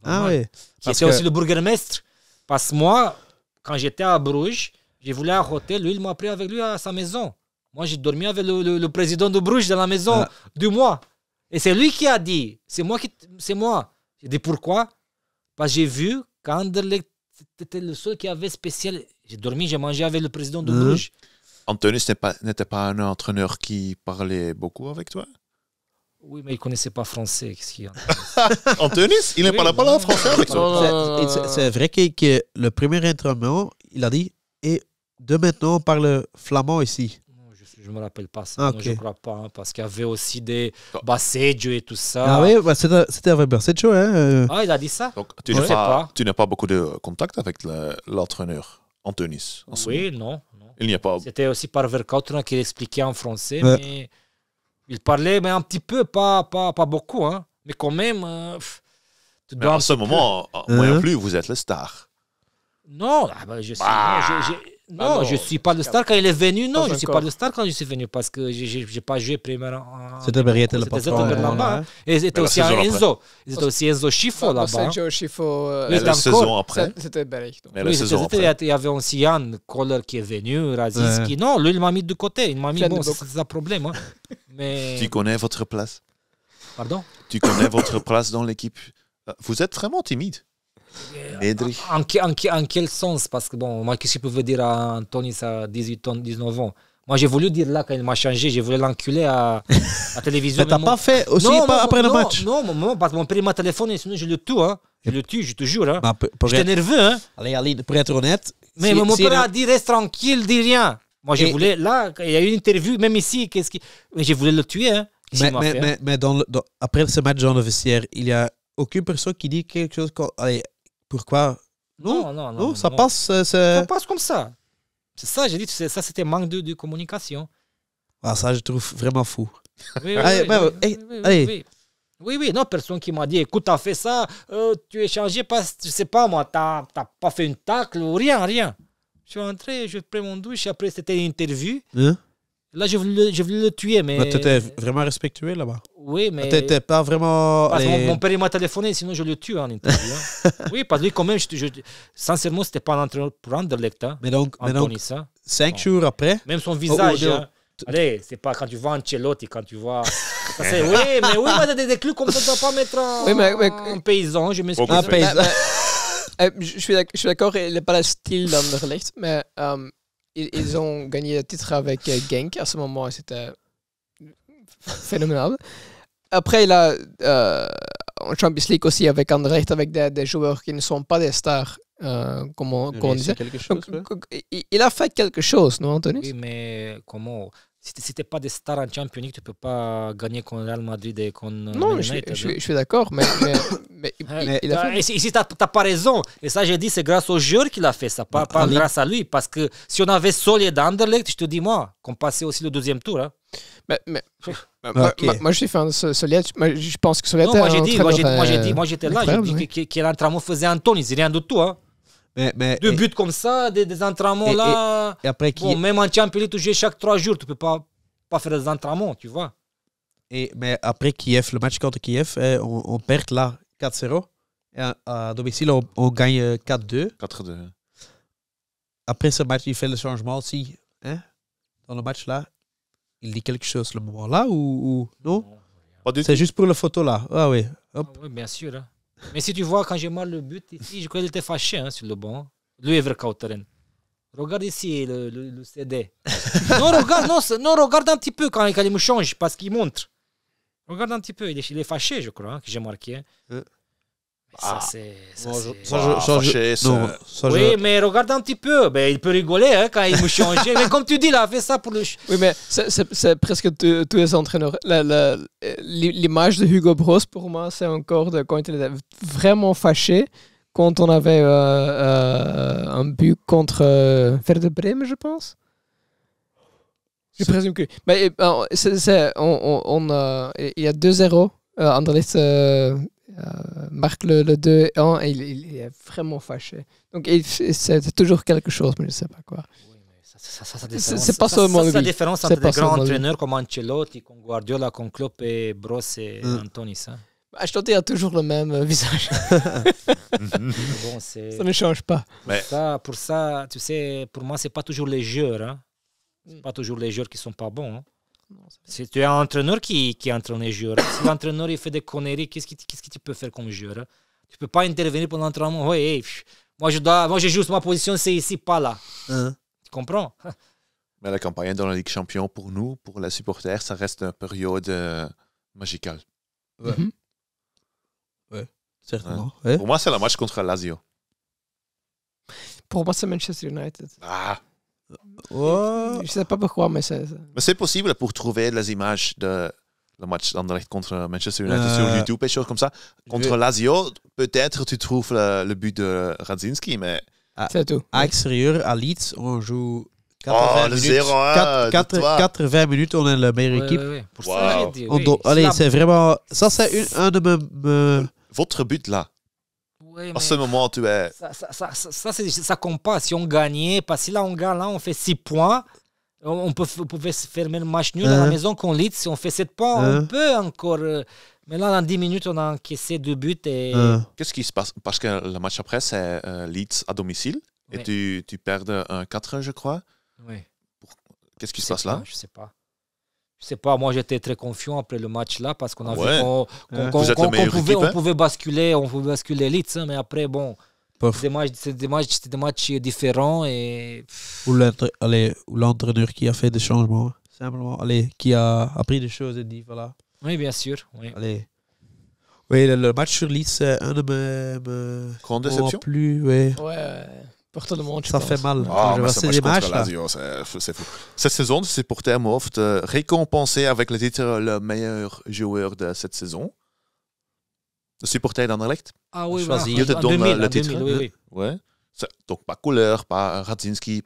Ah oui. Qui était aussi le bourgmestre. Parce que moi, quand j'étais à Bruges, je voulais un hôtel. Lui, il m'a pris avec lui à sa maison. Moi, j'ai dormi avec le président de Bruges dans la maison 2 mois. Et c'est lui qui a dit, c'est moi. J'ai dit pourquoi? Parce que j'ai vu qu'Anderlecht, c'était le seul qui avait spécial. J'ai dormi, j'ai mangé avec le président de Bruges. Antonis n'était pas un entraîneur qui parlait beaucoup avec toi? Oui, mais il ne connaissait pas français. Qu'est-ce qu'il y a En tennis, il ne parlait pas français avec toi. C'est vrai que le premier entraînement, il a dit et de maintenant on parle flamand ici. Je ne me rappelle pas ça. Okay. Non, je ne crois pas. Hein, parce qu'il y avait aussi des Basseggio et tout ça. Ah oui, bah c'était avec Basseggio. Hein. Ah, il a dit ça. Donc, tu n'as pas beaucoup de contact avec l'entraîneur en tennis. Oui, non. Il n'y a pas. C'était aussi par Vercauteren qui expliquait en français, mais il parlait mais un petit peu, pas beaucoup. Hein. Mais quand même, tu dois. À ce moment, moi non plus, vous êtes le star. Non, je suis. Non, je ne suis pas le star quand il est venu. Non, je ne suis pas le star quand je suis venu parce que je n'ai pas joué premièrement. C'était Berriette le patron. Là-bas. Et c'était aussi Enzo. C'était aussi Enzo Schifo là-bas. Enzo Schifo. La saison après. C'était Berriette. Il y avait aussi Yann Koller qui est venu, Raziski. Non, lui, il m'a mis de côté. Il m'a mis, bon, c'est un problème. Mais... Tu connais votre place? Pardon? Tu connais votre place dans l'équipe? Vous êtes vraiment timide. En quel sens? Parce que bon, moi, qu'est-ce que je peux dire à Anthony à 18 ans, 19 ans? Moi, j'ai voulu dire là, quand il m'a changé, j'ai voulu l'enculer à la télévision. Mais t'as pas fait aussi après le match? Non, parce que mon père m'a téléphoné, sinon je le tue. Hein. Je le tue, je te jure. Hein. J'étais nerveux. Hein. Allez, pour être honnête. Mais mon père a dit reste tranquille, dis rien. Moi, je voulais, là, il y a eu une interview, même ici, mais je voulais le tuer. Hein. Mais après ce match dans le vestiaire, il n'y a aucune personne qui dit quelque chose. Allez, pourquoi? Non, ça passe. Ça passe comme ça. C'est ça, j'ai dit, ça c'était manque de communication. Ah, ça, je trouve vraiment fou. Oui, non, personne qui m'a dit, écoute, t'as fait ça, tu es changé parce que, je sais pas moi, t'as pas fait une tacle ou rien. Je suis rentré, je pris mon douche, après c'était une interview. Là, je voulais le tuer, mais... Tu étais vraiment respectueux là-bas. Oui, mais... Tu n'étais pas vraiment... Parce que mon père il m'a téléphoné, sinon je le tue en interview. Oui, parce que lui, quand même, sincèrement, c'était pas un entraîneur pour Anderlecht. Hein, mais donc 5 jours après... Même son visage... Allez, c'est pas quand tu vois Ancelotti, quand tu vois... oui, des clubs comme ça, tu ne dois pas mettre un paysan, je m'excuse. Un paysan. Je suis d'accord, il n'est pas le style d'Anderlecht, mais... Ils ont gagné le titre avec Genk. À ce moment, c'était phénoménal. Après, il a en Champions League aussi avec Anderlecht, avec des joueurs qui ne sont pas des stars, comme on disait. Il a fait quelque chose, non, Anthony? Oui, mais comment? Si tu n'es pas des stars en Champions League, tu ne peux pas gagner contre Real Madrid et contre Non, je suis d'accord, mais il a fait... Ici, tu n'as pas raison. Et ça, j'ai dit, c'est grâce au joueur qu'il a fait ça, pas grâce à lui. Parce que si on avait Solid d'Anderlecht, je te dis, moi, qu'on passait aussi le deuxième tour. Hein. Moi, je suis fan de Solid. Je pense que Solid moi, j'étais là. J'ai dit que l'entraînement faisait Anthony, c'est rien de tout. Hein. Deux buts comme ça, des entraînements là. Et après, même en Champions League, tu joues chaque 3 jours, tu ne peux pas faire des entraînements, tu vois. Mais après Kiev, le match contre Kiev, on perd là 4-0. Et à domicile, on gagne 4-2. 4-2. Après ce match, il fait le changement aussi. Hein? Dans le match là, il dit quelque chose le moment là ou non? C'est juste pour la photo là. Ah oui. Hop. Ah, oui, bien sûr. Hein. Mais si tu vois, quand j'ai marqué le but ici, je crois qu'il était fâché sur le banc. Lui, Vercauteren. Regarde ici le CD. Regarde un petit peu quand il me change, parce qu'il montre. Regarde un petit peu, il est fâché, je crois, que j'ai marqué. Oui, mais regarde un petit peu. Ben, il peut rigoler quand il me change. Mais comme tu dis, il a fait ça pour le... Oui, mais c'est presque tous les entraîneurs. L'image de Hugo Broos, pour moi, c'est encore de quand il était vraiment fâché. Quand on avait un but contre Werder Bremen, je pense. Je présume que... Mais il y a 2-0. Anderlecht marque le 2-1 et il est vraiment fâché. Donc c'est toujours quelque chose, mais je ne sais pas quoi. Oui, mais c'est pas seulement la différence entre des grands entraîneurs comme Ancelotti, comme Guardiola, comme Klopp et Broos et Anthony. Ça. Ancelotti a toujours le même visage. Bon, ça ne change pas. Pour ça, tu sais, pour moi, c'est pas toujours les joueurs. Hein. C'est pas toujours les joueurs qui sont pas bons. Hein. Si tu es un entraîneur qui entraîne les joueurs, si l'entraîneur il fait des conneries, qu'est-ce que tu peux faire comme joueur? Hein? Tu peux pas intervenir pendant l'entraînement. Ouais, moi je joue ma position, c'est ici, pas là. Tu comprends? Mais la campagne dans la Ligue Champion, pour nous, pour les supporters, ça reste une période magical. Ouais. Mhm. Ouais, certainement. Ouais. Pour moi, c'est le match contre Lazio. Pour moi, c'est Manchester United. Ah. Ouais. Je sais pas pourquoi, mais c'est... Mais c'est possible pour trouver les images de le match d'Anderlecht contre Manchester United sur YouTube et choses comme ça. Contre Lazio, peut-être tu trouves le but de Radzinski, mais... C'est tout. À l'extérieur, à Leeds, on joue 80 minutes. 0-1 80 minutes, on est la meilleure équipe. Ouais. Pour Wow. ça, j'ai dit, Allez, c'est vraiment... Ça, c'est un de mes... Votre but là, Ouais, à mais ce moment, tu es... ça compte pas. Si on gagnait, parce que là, on gagne, là, on fait 6 points. On pouvait se fermer le match nul à la maison qu'on lit. Si on fait 7 points, on peut encore. Mais là, dans 10 minutes, on a encaissé 2 buts. Et... Qu'est-ce qui se passe? Parce que le match après, c'est Leeds à domicile. Et tu perds un 4-1, je crois. Oui. Qu'est-ce qui se passe là? Je sais pas. Je sais pas. Moi, j'étais très confiant après le match là parce qu'on a vu qu'on pouvait basculer Leeds. Hein, mais après, bon. C'est des matchs différents et... Ou l'entraîneur qui a fait des changements, simplement. Allez, qui a appris des choses et dit, voilà. Oui, bien sûr. Oui. Allez. Oui, le match sur Leeds, c'est un de mes... Grande déception? Ouais. Pour tout le monde, ça fait mal. Mais ce match contre Lazio, c'est fou. Cette saison, les supporters m'offrent récompensé avec le titre le meilleur joueur de cette saison. Le supporter d'Anderlecht. Ah oui, choisi. Il te donne le titre. 2000, oui. Ouais. Donc, pas Kohler, pas Radzinski,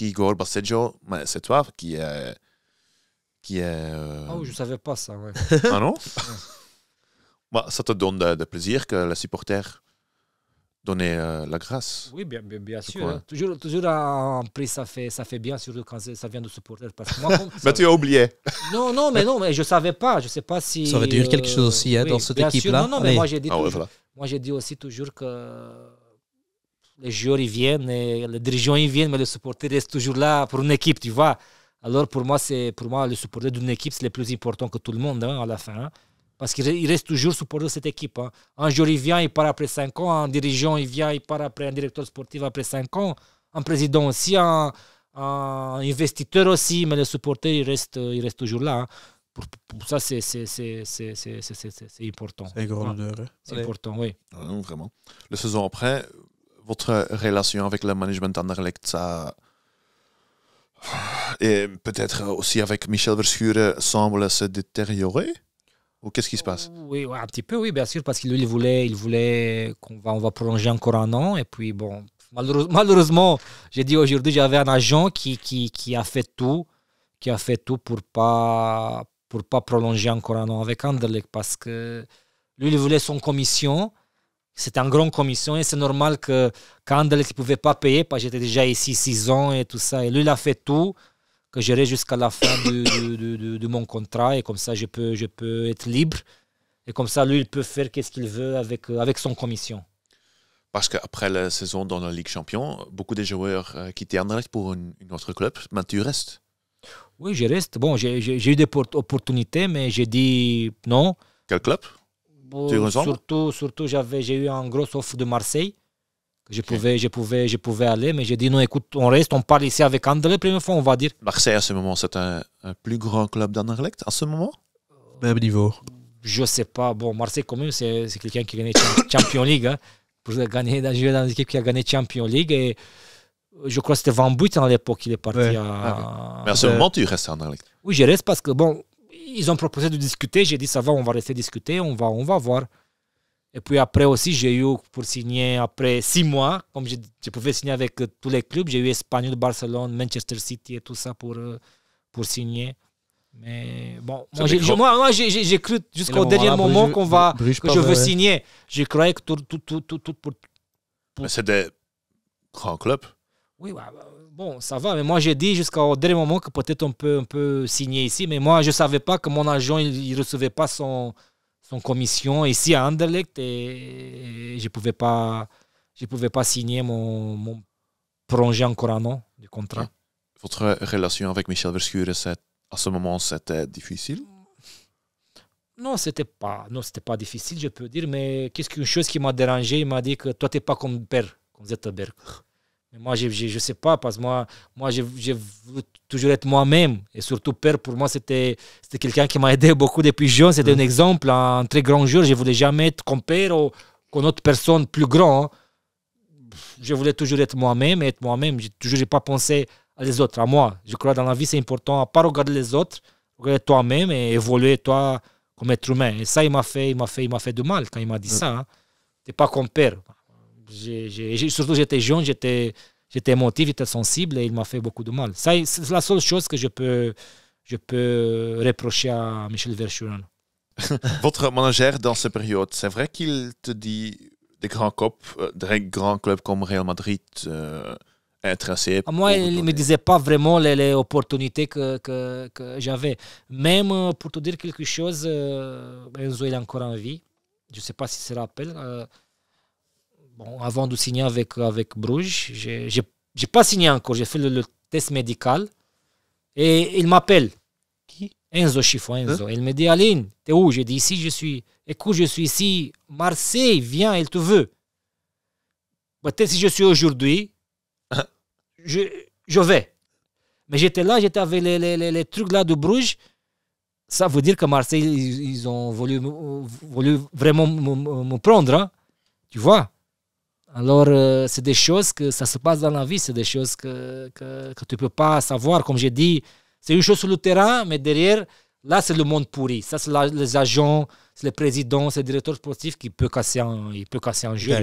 Igor Baseggio, mais c'est toi qui est... Ah oui, je savais pas ça. Ouais. Ah non? Bah, ça te donne de plaisir que le supporter donne la grâce. Oui, bien sûr. Hein. Toujours en prix, ça fait bien, surtout quand ça vient de supporter. Parce que moi, mais tu as oublié. Non, mais je savais pas. Je sais pas si... Ça veut dire quelque chose aussi dans cette équipe-là. Non, mais moi j'ai dit aussi toujours que les joueurs ils viennent, et les dirigeants ils viennent, mais les supporters restent toujours là pour une équipe, tu vois. Alors pour moi, le supporter d'une équipe, c'est le plus important que tout le monde à la fin. Hein. Parce qu'il reste toujours supporter de cette équipe. Hein. Un joueur il vient, il part après 5 ans. Un dirigeant il vient, il part après un directeur sportif après 5 ans. Un président aussi, un investisseur aussi, mais le supporter il reste toujours là. Hein. Pour ça, c'est important. C'est un grand honneur. C'est important, oui. Non, vraiment. La saison après, votre relation avec le management d'Anderlecht, ça... Et peut-être aussi avec Michel Verschuren semble se détériorer? Ou qu'est-ce qui se passe? Oui, un petit peu, oui, bien sûr, parce qu'il voulait on va prolonger encore un an. Et puis, bon, malheureusement, j'ai dit aujourd'hui, j'avais un agent qui a fait tout pour pas prolonger encore un an avec Anderlecht, parce que lui, il voulait son commission. C'était une grande commission et c'est normal qu'Anderlecht ne pouvait pas payer parce que j'étais déjà ici 6 ans et tout ça. Et lui, il a fait tout, que j'irai jusqu'à la fin de mon contrat et comme ça, je peux être libre. Et comme ça, lui, il peut faire ce qu'il veut avec son commission. Parce qu'après la saison dans la Ligue Champion, beaucoup de joueurs quittaient Anderlecht pour un autre club. Mais tu restes? Oui, je reste. Bon, j'ai eu des opportunités, mais j'ai dit non. Quel club? Surtout j'ai eu une grosse offre de Marseille que je pouvais aller, mais j'ai dit non, écoute, on reste, on parle ici avec Anderlecht, première fois, on va dire. Marseille à ce moment, c'est un plus grand club d'Anderlecht à ce moment? Même niveau. Je sais pas. Bon, Marseille quand même, c'est quelqu'un qui a gagné Champions League, hein, pour jouer dans une équipe qui a gagné Champions League et je crois que c'était Van Buiten à l'époque qu'il est parti à... Mais à ce moment, tu restes à Anderlecht? Oui, je reste parce que bon, ils ont proposé de discuter. J'ai dit ça va, on va rester discuter, on va voir. Et puis après aussi, j'ai eu pour signer après 6 mois, comme je pouvais signer avec tous les clubs. J'ai eu Espanyol, Barcelone, Manchester City et tout ça pour signer. Mais bon, moi j'ai cru jusqu'au dernier moment que je veux signer. Je croyais que tout pour... Mais c'est des grands clubs. Oui, bon, ça va. Mais moi, j'ai dit jusqu'au dernier moment que peut-être on peut signer ici. Mais moi, je ne savais pas que mon agent il recevait pas son commission ici à Anderlecht et je ne pouvais pas signer mon prolonger encore un an du contrat. Votre relation avec Michel Verschuren, à ce moment, c'était difficile? Non, c'était pas difficile, je peux dire. Mais qu'une chose qui m'a dérangé, il m'a dit que toi, tu n'es pas comme Zetterberg. Mais moi, je ne sais pas, parce que moi j'ai voulu toujours être moi-même. Et surtout, père, pour moi, c'était quelqu'un qui m'a aidé beaucoup depuis jeune. C'était un exemple, un très grand joueur. Je ne voulais jamais être comme père ou qu'une autre personne plus grande. Je voulais toujours être moi-même et être moi-même. Je n'ai pas pensé à les autres, à moi. Je crois que dans la vie, c'est important, à pas regarder les autres, regarder toi-même et évoluer toi comme être humain. Et ça, il m'a fait du mal quand il m'a dit ça. Hein. Tu n'es pas comme père. Surtout, j'étais jeune, j'étais émotif, j'étais sensible et il m'a fait beaucoup de mal. Ça, c'est la seule chose que je peux reprocher à Michel Verschuren. Votre manager dans cette période, c'est vrai qu'il te dit des grands clubs comme Real Madrid intéressés? Moi, il ne me disait pas vraiment les opportunités que j'avais. Même pour te dire quelque chose, Enzo il est encore en vie. Je ne sais pas s'il se rappelle. Avant de signer avec Bruges, je n'ai pas signé encore. J'ai fait le test médical. Et il m'appelle. Qui? Enzo Chiffon. Il me dit, Aline, t'es où? J'ai dit, ici, je suis. Écoute, je suis ici. Marseille, viens, il te veut. Peut-être si je suis aujourd'hui, je vais. Mais j'étais avec les trucs là de Bruges. Ça veut dire que Marseille, ils ont voulu vraiment me prendre. Hein? Tu vois? Alors, c'est des choses que ça se passe dans la vie. C'est des choses que tu ne peux pas savoir. Comme j'ai dit, c'est une chose sur le terrain, mais derrière, là, c'est le monde pourri. Ça, c'est les agents, c'est les présidents, c'est le directeur sportif qui peut casser un joueur.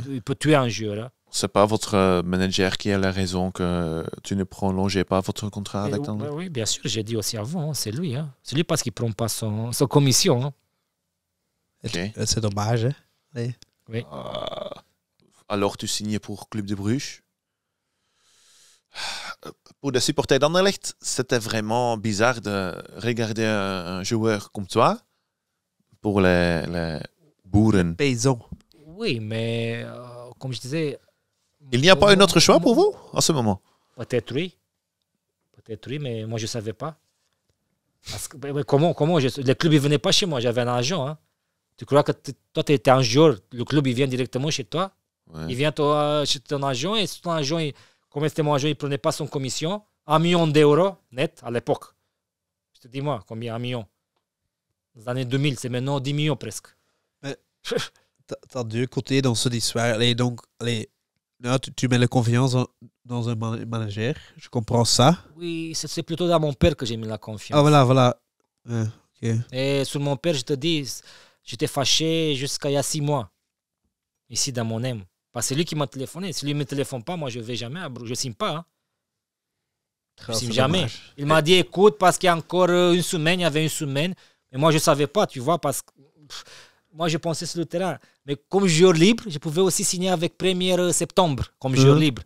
Il peut tuer un joueur. Hein. C'est pas votre manager qui a la raison que tu ne prolongeais pas votre contrat avec Anderlecht? Oui, bien sûr, j'ai dit aussi avant, hein, c'est lui. Hein. C'est lui parce qu'il ne prend pas son commission. Hein. Okay. C'est dommage. Hein? Oui. Alors tu signais pour Club de Bruges. Pour des supporters d'Anderlecht, c'était vraiment bizarre de regarder un joueur comme toi. Pour les boeren. Paysans. Oui, mais comme je disais... Il n'y a pas un autre choix pour vous en ce moment? Peut-être oui, mais moi je ne savais pas. Parce que, mais comment les clubs ne venaient pas chez moi, j'avais un agent. Hein. Tu crois que toi tu étais un joueur, le club il vient directement chez toi? Ouais. Il vient chez ton agent et ton agent, comme c'était mon agent, il ne prenait pas son commission. 1 million d'euros net à l'époque. Je te dis moi, combien 1 million? Dans les années 2000, c'est maintenant 10 millions presque. Tu as deux côtés dans cette histoire. Là, tu mets la confiance dans un manager. Je comprends ça. Oui, c'est plutôt dans mon père que j'ai mis la confiance. Ah, voilà. Okay. Et sur mon père, je te dis, j'étais fâché jusqu'à il y a 6 mois. Ici, dans mon aime. Parce que c'est lui qui m'a téléphoné. Si lui ne me téléphone pas, moi, je ne vais jamais. Je ne signe pas. Hein. Je ne signe jamais. Dommage. Il m'a dit, écoute, parce qu'il y a encore une semaine, il y avait une semaine. Mais moi, je ne savais pas, tu vois, parce que moi, je pensais sur le terrain. Mais comme joueur libre, je pouvais aussi signer avec 1er septembre, comme joueur libre.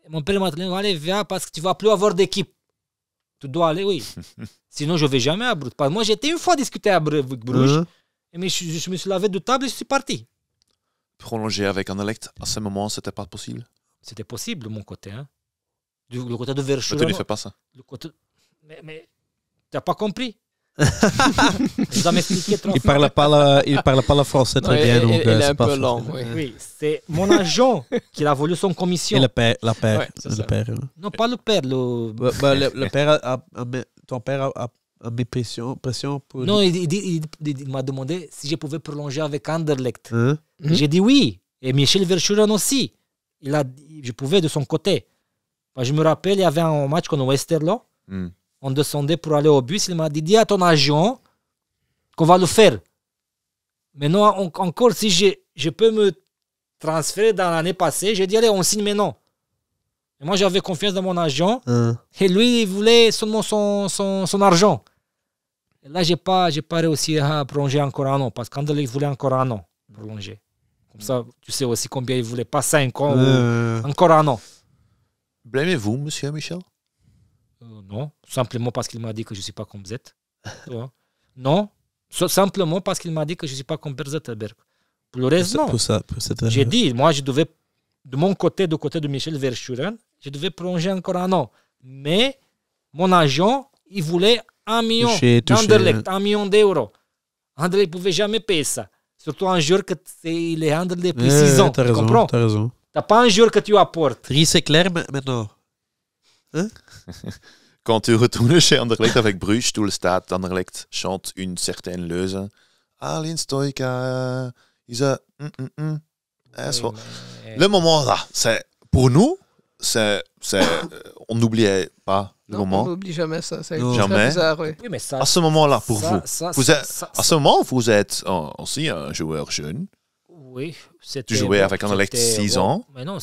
Et mon père m'a dit, allez, viens, parce que tu ne vas plus avoir d'équipe. Tu dois aller, oui. Sinon, je ne vais jamais à Bruges. Moi, j'étais une fois discuté avec Bruges. Mais je me suis lavé de table et je suis parti. Prolonger avec Anderlecht, à ce moment, c'était pas possible? C'était possible de mon côté. Hein. Le côté de Verschuren. Mais tu ne fais pas ça. Mais tu n'as pas compris. Je dois m'expliquer trop. Il parle pas le français très bien. Donc, il est un peu lent. Oui, c'est mon agent qui a voulu son commission. Et le père. Ouais, le père. Non, pas le père. Le père ton père a mis pression pour... Non, il m'a demandé si je pouvais prolonger avec Anderlecht. J'ai dit oui. Et Michel Verschuren aussi. Je pouvais de son côté. Je me rappelle, il y avait un match contre Westerlo. On descendait pour aller au bus. Il m'a dit, dis à ton agent qu'on va le faire. Maintenant, encore, si je peux me transférer dans l'année passée, j'ai dit, allez, on signe maintenant. Et moi, j'avais confiance dans mon agent. Et lui, il voulait seulement son argent. Et là, je n'ai pas réussi à prolonger encore un an. Parce qu'Anderlecht voulait encore un an prolonger. Comme ça, tu sais aussi combien il ne voulait pas 5 ans ou encore un an. Blâmez-vous, monsieur Michel? Non, simplement parce qu'il m'a dit que je ne suis pas comme Z. Non, simplement parce qu'il m'a dit que je ne suis pas comme Zetterberg. Pour le reste, non. J'ai dit, moi, je devais, de mon côté, du côté de Michel Verschuren, je devais prolonger encore un an. Mais mon agent, il voulait 1 million d'Anderlecht, 1 million d'euros. Anderlecht ne pouvait jamais payer ça. Surtout un joueur qui est Anderlecht depuis 6 ans. Tu comprends? T'as raison. n'as pas un joueur que tu apportes. Dries, c'est clair maintenant. Hein? Quand tu retournes chez Anderlecht avec Bruges, tout le stade d'Anderlecht chante une certaine leuse. Alin Stoica, Le moment là, c'est pour nous, on n'oubliait pas le moment. On n'oublie jamais ça. C'est jamais. Très bizarre, oui. Oui, mais ça, À ce moment-là, pour ça, vous, ça, vous ça, êtes, ça, à ce moment, vous êtes aussi un joueur jeune. Oui, Tu jouais avec Anderlecht 6 ans. Mais non,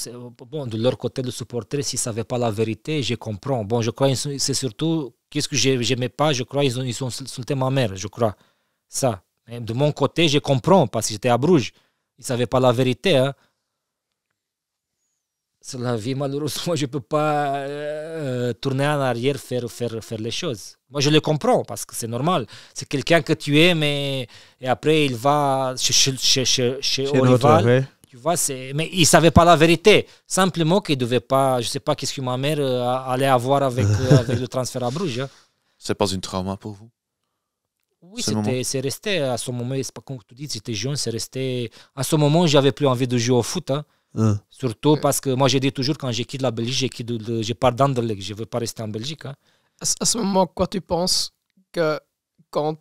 bon, de leur côté, le supporter, s'ils ne savaient pas la vérité, je comprends. Bon, je crois que c'est surtout, qu'est-ce que j'aimais pas, je crois ils ont insulté ma mère, je crois. Ça. Mais de mon côté, je comprends, parce que j'étais à Bruges. Ils ne savaient pas la vérité. Hein. C'est la vie, malheureusement, je ne peux pas tourner en arrière, faire les choses. Moi, je le comprends, parce que c'est normal. C'est quelqu'un que tu aimes et après, il va chez au rival. Ouais. Tu vois, mais il ne savait pas la vérité. Simplement qu'il ne devait pas... Je ne sais pas qu'est-ce que ma mère allait avoir avec le transfert à Bruges. Hein. C'est pas une trauma pour vous? Oui, c'est resté à ce moment. C'est pas comme tu dis, c'était jeune, c'est resté... À ce moment, je n'avais plus envie de jouer au foot. Hein. Surtout parce que moi, j'ai dit toujours, quand je quitte la Belgique, je pars d'Anderlecht. Je ne veux pas rester en Belgique. Hein. À ce moment, quoi tu penses que quand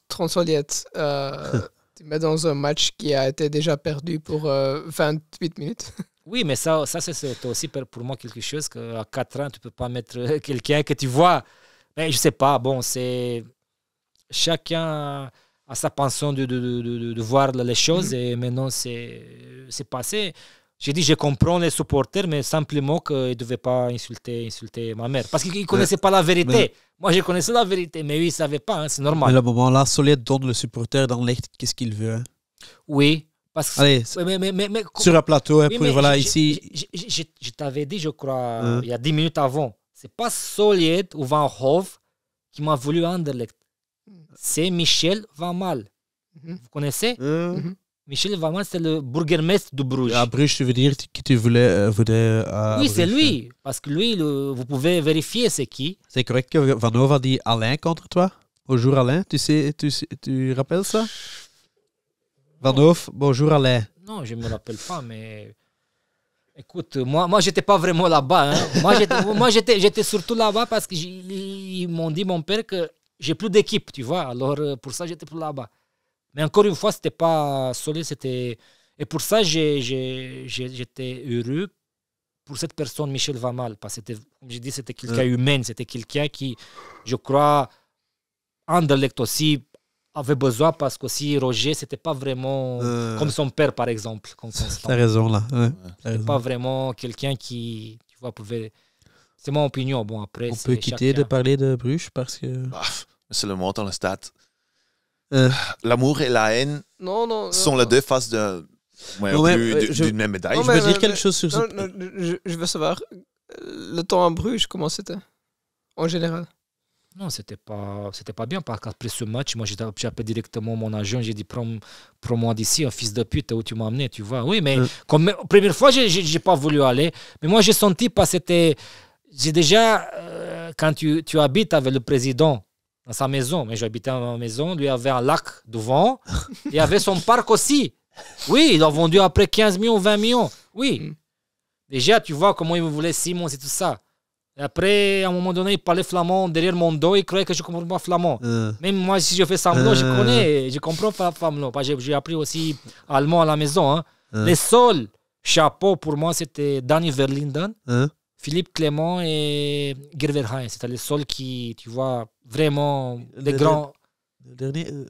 Tronsoliet tu mets dans un match qui a été déjà perdu pour 28 minutes? Oui, mais ça c'est aussi pour moi quelque chose qu'à 4 ans, tu ne peux pas mettre quelqu'un que tu vois. Mais je ne sais pas, bon, c'est... Chacun a sa façon de voir les choses et maintenant c'est passé. J'ai dit, je comprends les supporters, mais simplement qu'ils ne devaient pas insulter ma mère. Parce qu'ils ne connaissaient pas la vérité. Moi, je connaissais la vérité, mais eux, ils ne savaient pas, hein, c'est normal. Mais à ce moment-là, Solid donne le supporter dans l'Est, qu'est-ce qu'il veut. Hein? Oui, parce que... Allez, mais, sur un plateau, hein, oui, pour, voilà, ici... Je t'avais dit, je crois, il y a 10 minutes avant, c'est pas Solid ou Van Hove qui m'a voulu à Anderlecht. C'est Michel Van Mal. Vous connaissez? Michel Van Mal, c'est le bourgmestre de Bruges. À Bruges, tu veux dire que tu voudrais oui, c'est lui. Parce que lui, vous pouvez vérifier c'est qui. C'est correct que Van Hove a dit Alain contre toi? Bonjour Alain, tu rappelles ça? Van Hove, bonjour Alain. Non, je ne me rappelle pas, mais... Écoute, moi j'étais pas vraiment là-bas. Hein. Moi, j'étais surtout là-bas parce qu'ils m'ont dit, mon père, que j'ai plus d'équipe, tu vois. Alors, pour ça, j'étais plus là-bas. Mais encore une fois, c'était pas solide, c'était... Et pour ça, j'étais heureux pour cette personne, Michel Van Mal. Parce que, comme je dis, c'était quelqu'un humain. C'était quelqu'un qui, je crois, Anderlecht aussi avait besoin parce qu'aussi Roger, c'était pas vraiment comme son père, par exemple. T'as raison, là. Ouais, c'était pas vraiment quelqu'un qui, tu vois, pouvait... C'est mon opinion. Bon, après, on peut quitter de parler de Bruges parce que... c'est le mot dans le stade. L'amour et la haine sont les deux faces d'une même médaille. Je veux dire quelque chose sur ça. Je veux savoir, le temps à Bruges, comment c'était en général? Non, c'était pas bien parce qu'après ce match, moi j'ai appelé directement mon agent, j'ai dit prends-moi d'ici, un fils de pute, où tu m'as amené, tu vois. Oui, mais comme première fois, j'ai pas voulu aller. Mais moi j'ai senti parce que j'ai déjà, quand tu habites avec le président dans sa maison, mais j'habitais dans ma maison, lui avait un lac devant, il avait son parc aussi. Oui, il a vendu après 15 millions, 20 millions. Oui. Déjà, tu vois comment il me voulait Simon, c'est tout ça. Et après, à un moment donné, il parlait flamand derrière mon dos, il croyait que je ne comprends pas flamand. Même moi, si je fais semblant, je comprends pas flamand. J'ai appris aussi allemand à la maison. Hein. Les seuls chapeaux pour moi, c'était Danny Verlinden, Philippe Clément et Gerd Verheyen. C'était les seuls qui, tu vois, vraiment des grands...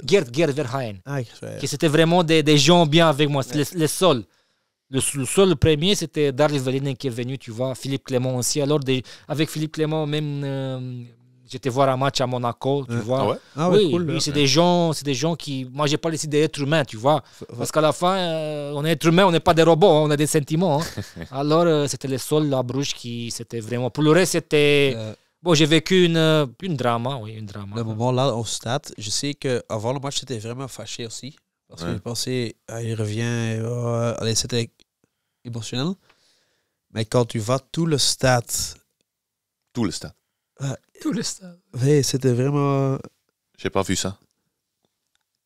Gerd Verheyen. Qui c'était vraiment des gens bien avec moi. C'est les seuls. Le seul premier, c'était Darly Verlinden qui est venu, tu vois, Philippe Clément aussi. Alors, avec Philippe Clément, même, j'étais voir un match à Monaco, tu vois. Ah ouais? Ah ouais, oui, cool, oui, c'est des gens qui... Moi, j'ai pas décidé d'être humain, tu vois. Parce qu'à la fin, on est être humain, on n'est pas des robots, hein, on a des sentiments. Hein. Alors, c'était le seul à Bruges qui, c'était vraiment... Pour le reste, c'était... Bon, j'ai vécu une drama, oui, une drama. Le moment là, au stade, je sais qu'avant le match, c'était vraiment fâché aussi. Parce que j'ai pensé, il revient, allez, c'était émotionnel. Mais quand tu vas tout le stade... Tout le stade. Tout le stade. Oui, c'était vraiment... J'ai pas vu ça.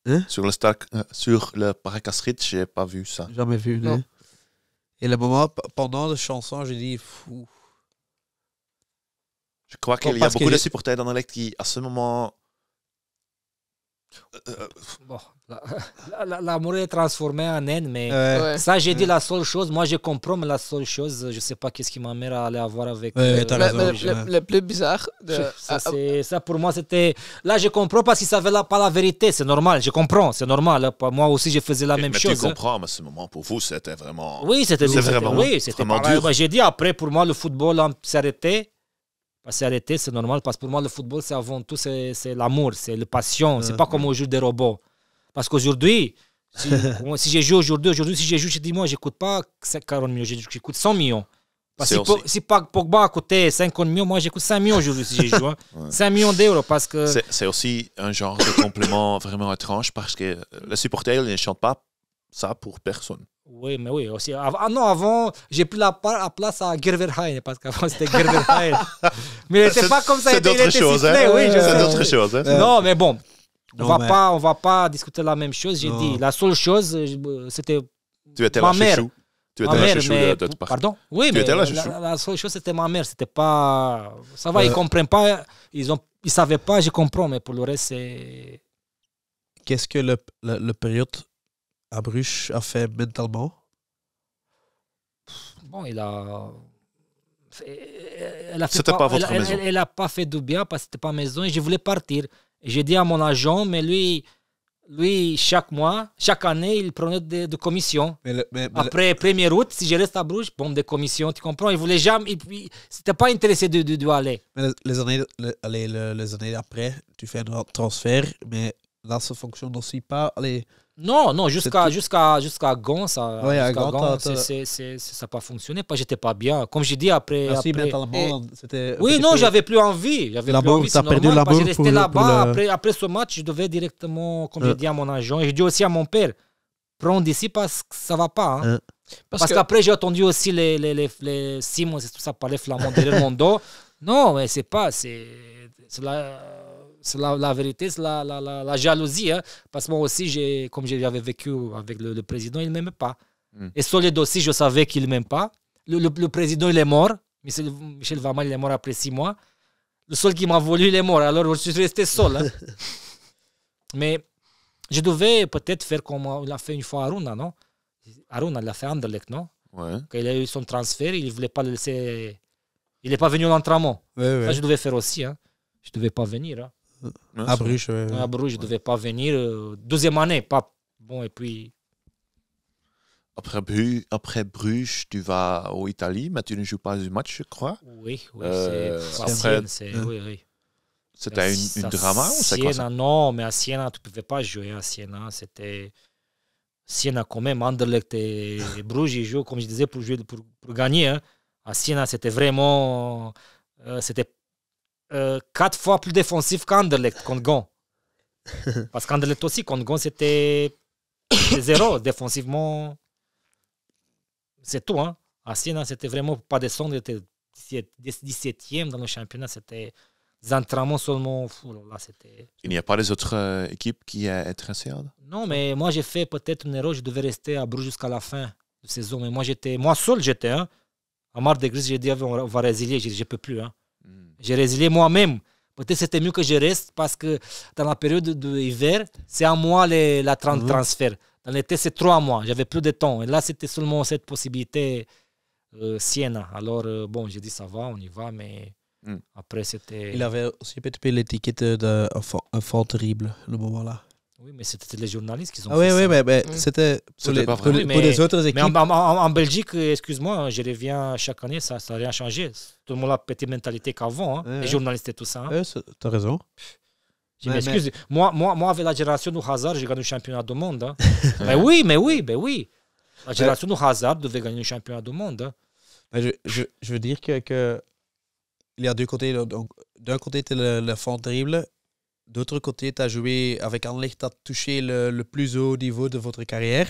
Hein? Sur le stade, sur le Parc Astrid, j'ai pas vu ça. Jamais vu, non. Et le moment, pendant la chanson, j'ai dit... Fou. Je crois qu'il y a beaucoup de supporters d'Anderlecht qui, à ce moment... Bon, l'amour est transformé en haine, mais ça, j'ai dit la seule chose. Moi, je comprends, mais la seule chose, je ne sais pas qu'est-ce qui m'amène à aller avoir avec. Le plus bizarre. Ça, pour moi, c'était. Là, je comprends parce qu'ils ne savaient pas la vérité. C'est normal, je comprends, c'est normal. Moi aussi, je faisais la même chose. Tu comprends, mais à ce moment, pour vous, c'était vraiment. Oui, c'était vraiment dur. J'ai dit après, pour moi, le football s'est arrêté. C'est arrêté, c'est normal, parce que pour moi, le football, c'est avant tout, c'est l'amour, c'est la passion. C'est pas comme on joue des robots. Parce qu'aujourd'hui, si je joue aujourd'hui, si je joue, je dis, moi, j'écoute pas 40 millions, j'écoute 100 millions. Parce que si Pogba a coûté 50 millions, moi, j'écoute 5 millions aujourd'hui si je joue. Hein. 5 millions d'euros, parce que... C'est aussi un genre de compliment vraiment étrange, parce que les supporters, ils ne chantent pas ça pour personne. Oui, mais oui, aussi. Avant, j'ai pris la place à Gerverheim, parce qu'avant, c'était Gerverheim. Mais il n'était pas comme ça, c'est d'autres choses. C'est d'autres choses. Non, mais bon, on va pas discuter la même chose. J'ai dit, la seule chose, c'était tu étais ma mère. Tu étais la chouchou de toute part. Pardon? Oui, mais la seule chose, c'était ma mère. C'était pas... Ça va, ils ne comprennent pas. Ils savaient pas, je comprends, mais pour le reste, c'est... Qu'est-ce que le période... à Bruges a fait mentalement? Bon, elle a pas fait du bien parce que c'était pas maison et je voulais partir. Et j'ai dit à mon agent, mais lui chaque mois, chaque année, il prenait des commissions. Après 1er août, si je reste à Bruges, bon, des commissions, tu comprends? Il voulait jamais, il s'était pas intéressé de aller. Mais les années après, tu fais un transfert, mais là, ça fonctionne aussi pas. Non, jusqu'à Gand, ça n'a pas fonctionné. J'étais pas bien. Comme je dis, après... Oui, non, j'avais plus envie. T'as perdu l'amour. J'ai resté là-bas. Après ce match, je devais directement, comme j'ai dit à mon agent, et j'ai dit aussi à mon père, prends d'ici parce que ça va pas. Hein. Parce qu'après, j'ai entendu aussi les Simons et tout ça parler flamand derrière mon dos. Non, mais c'est pas... C'est la vérité, c'est la jalousie. Hein? Parce que moi aussi, comme j'avais vécu avec le président, il ne m'aimait pas. Et Solid aussi, je savais qu'il ne m'aime pas. Le président, il est mort. Michel Vamal, il est mort après 6 mois. Le seul qui m'a voulu, il est mort. Alors, je suis resté seul. Hein? Mais je devais peut-être faire comme il a fait une fois Aruna, non? Aruna, il a fait Anderlecht, non? Ouais. Quand il a eu son transfert, il ne voulait pas le laisser... Il n'est pas venu à l'entraînement. Ouais. Ça, je devais faire aussi. Hein? Je ne devais pas venir. Hein? À Bruges, à Bruges, je ne devais pas venir. 12e année, pas bon. Et puis. Après Bruges, tu vas en Italie, mais tu ne joues pas du match, je crois. Oui. Oui. C'était une drama ou c'est quoi ça? Non, mais à Siena, tu ne pouvais pas jouer à Siena. C'était. Siena, quand même, Anderlecht et Bruges, ils jouent, comme je disais, pour gagner. Hein. À Siena, c'était vraiment. C'était 4 fois plus défensif qu'Anderlecht contre Gand. Parce qu'Anderlecht aussi, contre Gand, c'était 0 défensivement. C'est tout. Hein. À Siena, c'était vraiment pas descendre. C'était 17e dans le championnat. C'était des entraînements seulement. Là, il n'y a pas les autres équipes qui sont intéressées? Non, mais moi, j'ai fait peut-être une erreur. Je devais rester à Bruges jusqu'à la fin de saison. Mais moi seul, j'étais. Hein. À marre de grise, j'ai dit on va résilier. Je ne peux plus. Hein. J'ai résilié moi-même. Peut-être c'était mieux que je reste parce que dans la période de l'hiver, c'est à moi la transfert. Dans l'été, c'est 3 mois. J'avais plus de temps. Et là, c'était seulement cette possibilité Siena. Alors, bon, j'ai dit ça va, on y va, mais après, c'était... Il avait aussi peut-être l'étiquette d'enfant terrible, le moment-là. Oui, mais c'était les journalistes qui ont fait ça. Oui, mais c'était pour les autres équipes. Mais en Belgique, excuse-moi, je reviens chaque année, ça n'a rien changé. Tout le monde a la petite mentalité qu'avant, hein, les journalistes et tout ça. Hein. T'as raison. Je m'excuse. Moi, avec la génération du Hazard, j'ai gagné le championnat du monde. Hein. mais oui. La génération du Hazard devait gagner le championnat du monde. Hein. Je veux dire que il y a deux côtés. Donc, d'un côté, tu es l'enfant terrible. D'autre côté, tu as joué avec Anderlecht, tu as touché le plus haut niveau de votre carrière.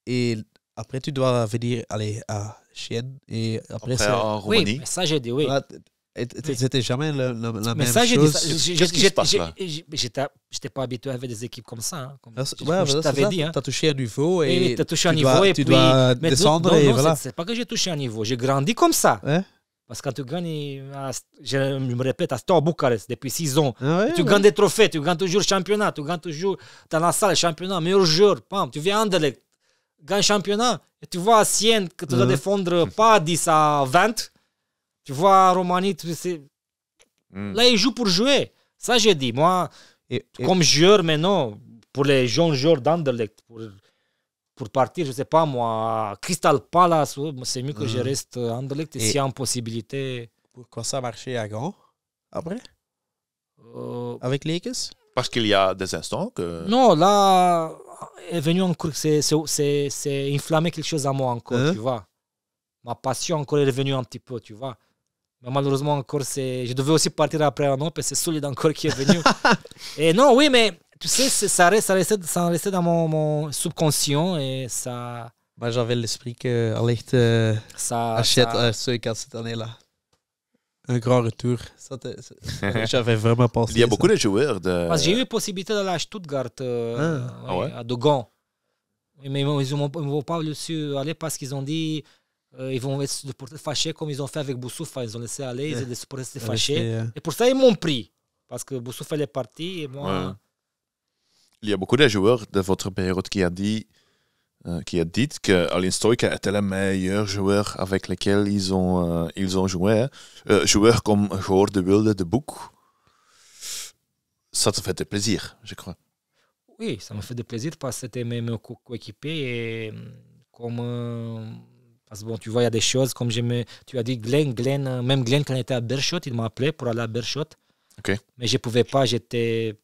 Et après, tu dois venir aller à Chienne. Et après en Roumanie. Oui, mais ça, j'ai dit oui. C'était jamais la Mais même ça, j'ai dit ça. chose. Qu'est-ce qui se passe là? J'étais pas habitué avec des équipes comme ça. Hein, comme Ouais, je t'avais dit. Hein. Tu as touché un niveau Et tu as touché un tu niveau dois, et tu puis. dois Mais descendre non, et non, voilà. c'est pas que j'ai touché un niveau. J'ai grandi comme ça. Ouais. Parce que quand tu gagnes, je me répète, à Steaua Bucarest depuis 6 ans, Ah ouais, tu gagnes des trophées, tu gagnes toujours le championnat, tu gagnes toujours dans la salle le championnat, meilleur joueur, bam, tu viens à Anderlecht, gagne le championnat, et tu vois à Sienne que tu dois défendre pas 10 à 20, tu vois à Roumanie, là ils jouent pour jouer. Ça j'ai dit, moi, comme joueur maintenant, pour les jeunes joueurs d'Anderlecht, pour partir, je sais pas moi, à Crystal Palace, c'est mieux que je reste à Anderlecht et s'il y a une possibilité. Pourquoi ça a marché à Gand après avec Lakers? Parce qu'il y a des instants que... Non, là, est venu encore, c'est inflammé quelque chose à moi encore, tu vois. Ma passion encore est revenue un petit peu, tu vois. Mais malheureusement encore, je devais aussi partir après un an, parce que c'est Solide encore qui est venu. Et non, oui, mais tu sais, ça restait dans mon subconscient et ça... Moi, j'avais l'esprit que Anderlecht achète Stoïka cette année-là. Un grand retour. J'avais vraiment pensé. Il y a beaucoup de joueurs de... Parce que j'ai eu la possibilité d'aller à Stuttgart, à Dogon. Mais ils ne vont pas laisser aller parce qu'ils ont dit ils vont être supporters fâchés comme ils ont fait avec Boussoufa. Ils ont laissé aller, ils ont des supporters fâchés. Et pour ça, ils m'ont pris. Parce que Boussoufa est parti et moi... Ouais. Il y a beaucoup de joueurs de votre période qui a dit que Alin Stoica était le meilleur joueur avec lequel ils ont joué. Joueurs comme Goor de Wilde, de Boek. Ça te fait de plaisir, je crois. Oui, ça me fait de plaisir parce que c'était mes coéquipiers et comme... parce que bon, tu vois, il y a des choses comme tu as dit Glenn, même Glenn quand il était à Beerschot, il m'a appelé pour aller à Beerschot. Okay. Mais je ne pouvais pas, j'étais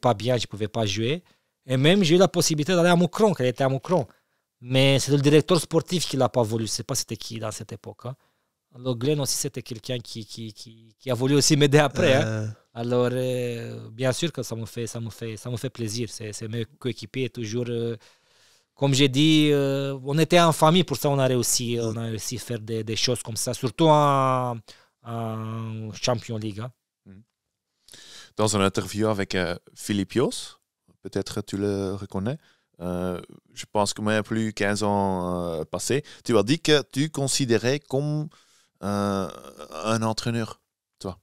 pas bien, je ne pouvais pas jouer. Et même, j'ai eu la possibilité d'aller à Moucron, quand il était à Moucron. Mais c'est le directeur sportif qui ne l'a pas voulu. Je ne sais pas c'était qui dans cette époque. Hein. Alors, Glenn aussi, c'était quelqu'un qui a voulu aussi m'aider après. Hein. Alors, bien sûr que ça me fait plaisir. C'est mes coéquipiers, toujours... comme j'ai dit, on était en famille, pour ça on a réussi à faire des choses comme ça, surtout en Champions League. Hein. Dans une interview avec Philippe Joos, peut-être tu le reconnais, je pense que même plus 15 ans passés, tu as dit que tu considérais comme un entraîneur, toi.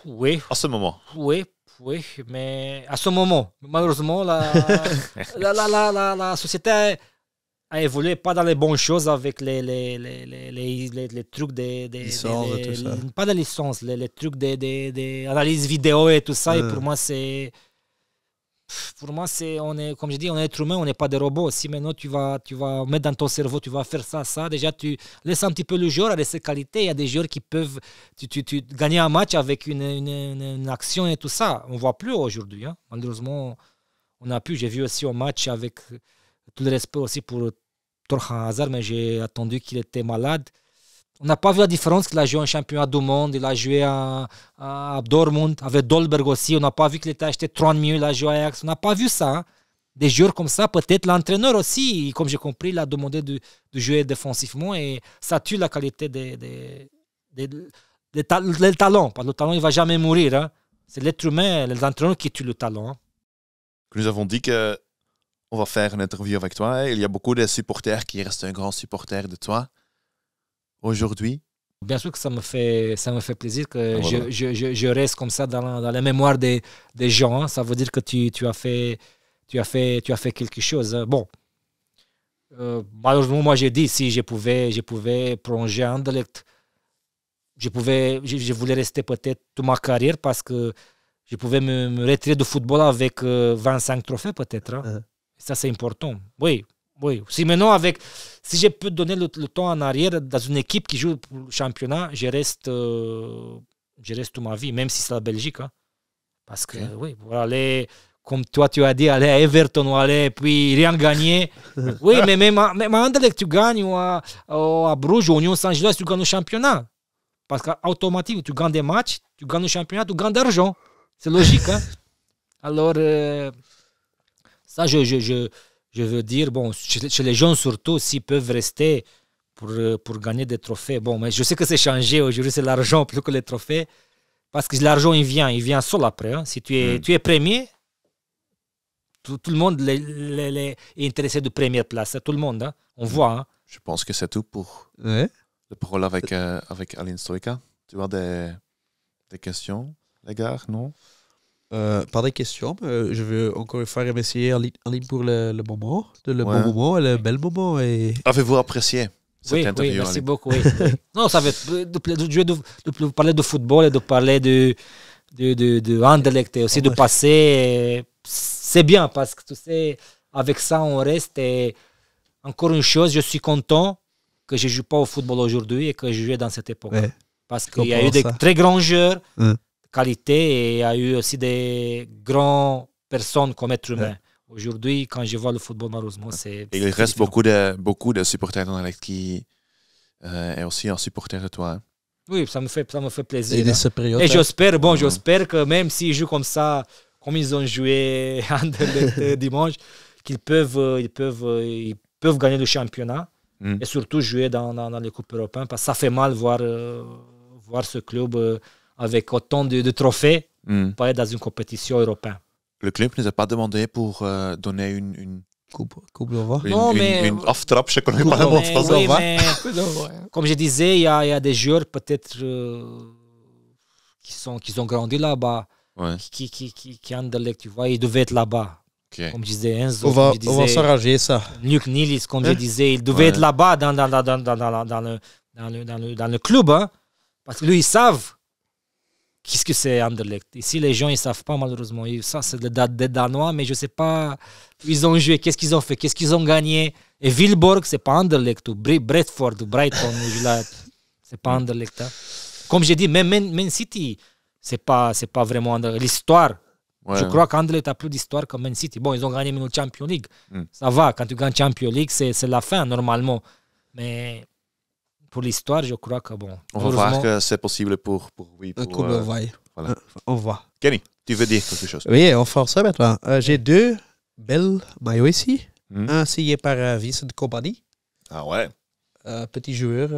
Oui. À ce moment. Oui, mais à ce moment, malheureusement, la société a évolué pas dans les bonnes choses avec les trucs des licences et tout ça. Pas de licence, les trucs des analyses vidéo et tout ça. Et pour moi, on est, comme je dis, on est être humain, on n'est pas des robots. Si maintenant tu vas mettre dans ton cerveau, tu vas faire ça, déjà tu laisses un petit peu le joueur à ses qualités. Il y a des joueurs qui peuvent tu gagner un match avec une action et tout ça. On ne voit plus aujourd'hui. Hein. Malheureusement, on a pu. J'ai vu aussi un match avec tout le respect aussi pour Torgan Hazard, mais j'ai attendu qu'il était malade. On n'a pas vu la différence qu'il a joué en championnat du monde, il a joué à Dortmund, avec Dolberg aussi, on n'a pas vu qu'il était acheté 30 millions, il a joué à Ajax, on n'a pas vu ça. Hein. Des joueurs comme ça, peut-être l'entraîneur aussi, comme j'ai compris, il a demandé de jouer défensivement et ça tue la qualité des talents. Parce que le talent, il ne va jamais mourir. Hein. C'est l'être humain, les entraîneurs qui tuent le talent. Hein. Nous avons dit que on va faire une interview avec toi. Il y a beaucoup de supporters qui restent un grand supporter de toi. Aujourd'hui? Bien sûr que ça me fait plaisir que je reste comme ça dans la mémoire des gens. Hein. Ça veut dire que tu as fait quelque chose. Bon, malheureusement, moi j'ai dit si je pouvais prolonger à Anderlecht, je voulais rester peut-être toute ma carrière parce que je pouvais me retirer du football avec 25 trophées peut-être. Hein. Ça c'est important. Oui. Si maintenant, si je peux donner le temps en arrière dans une équipe qui joue pour le championnat, je reste toute ma vie, même si c'est la Belgique. Hein. Parce que, oui, pour aller, comme toi tu as dit, aller à Everton ou aller puis rien gagner. Oui, mais même à Anderlecht, tu gagnes ou à Bruges ou à Union Saint-Gilloise, tu gagnes le championnat. Parce qu'automatiquement, tu gagnes des matchs, tu gagnes le championnat, tu gagnes d'argent. C'est logique. Hein. Alors, ça, je veux dire, bon, chez les jeunes surtout, s'ils peuvent rester pour gagner des trophées. Bon, mais je sais que c'est changé. Aujourd'hui, c'est l'argent plus que les trophées. Parce que l'argent, il vient seul après. Hein. Si tu es premier, tout le monde est intéressé de première place. Tout le monde. Hein. On voit. Hein. Je pense que c'est tout pour le parole avec Alin Stojka. Tu as des questions, les gars, non? Pas de questions. Je veux encore une fois remercier Aline pour le moment, le bon moment, le bel moment. Et... Avez-vous apprécié cette interview? Oui, merci beaucoup. Oui. Non, ça va être de parler de football et de parler de Anderlecht et aussi de passé. C'est bien parce que tu sais, avec ça, on reste. Et encore une chose, je suis content que je ne joue pas au football aujourd'hui et que je joue dans cette époque. Ouais. Parce qu'il y a eu des très grands joueurs. Qualité et il y a eu aussi des grandes personnes comme être humain. Aujourd'hui, quand je vois le football, malheureusement, c'est... Il reste beaucoup de supporters d'Anderlecht qui est aussi un supporter de toi. Hein? Oui, ça me fait plaisir. Et j'espère, j'espère que même s'ils jouent comme ça, comme ils ont joué Anderlecht dimanche, qu'ils peuvent gagner le championnat et surtout jouer dans les coupes européennes parce que ça fait mal voir ce club... avec autant de trophées, pas être dans une compétition européenne. Le club ne nous a pas demandé pour donner une coupe d'envoi. Une aftrap, je ne connais pas le mot français. Comme je disais, il y a des joueurs peut-être qui ont grandi là-bas, qui Anderlecht, tu vois, ils devaient être là-bas. Okay. Comme je disais, Enzo, on va s'arranger ça. Luc Nilis, comme je disais, il devait être là-bas dans le club. Hein, parce que lui, ils savent qu'est-ce que c'est Anderlecht. Ici, les gens, ils ne savent pas, malheureusement. Ça, c'est des Danois, mais je ne sais pas où ils ont joué, qu'est-ce qu'ils ont fait, qu'est-ce qu'ils ont gagné. Et Vilborg, ce n'est pas Anderlecht, ou Bradford, ou Brighton, ce n'est pas Anderlecht. Hein. Comme j'ai dit, même Man City, ce n'est pas vraiment Anderlecht. L'histoire, je crois qu'Anderlecht a plus d'histoire que Man City. Bon, ils ont gagné une Champions League. Ça va, quand tu gagnes Champions League, c'est la fin, normalement. Mais... pour l'histoire, je crois que bon. On va voir que c'est possible pour voilà. On voit. Kenny, tu veux dire quelque chose? Oui, on fait ça maintenant. J'ai deux belles maillots ici. Un signé par Vincent Kompany. Ah ouais. Petit joueur.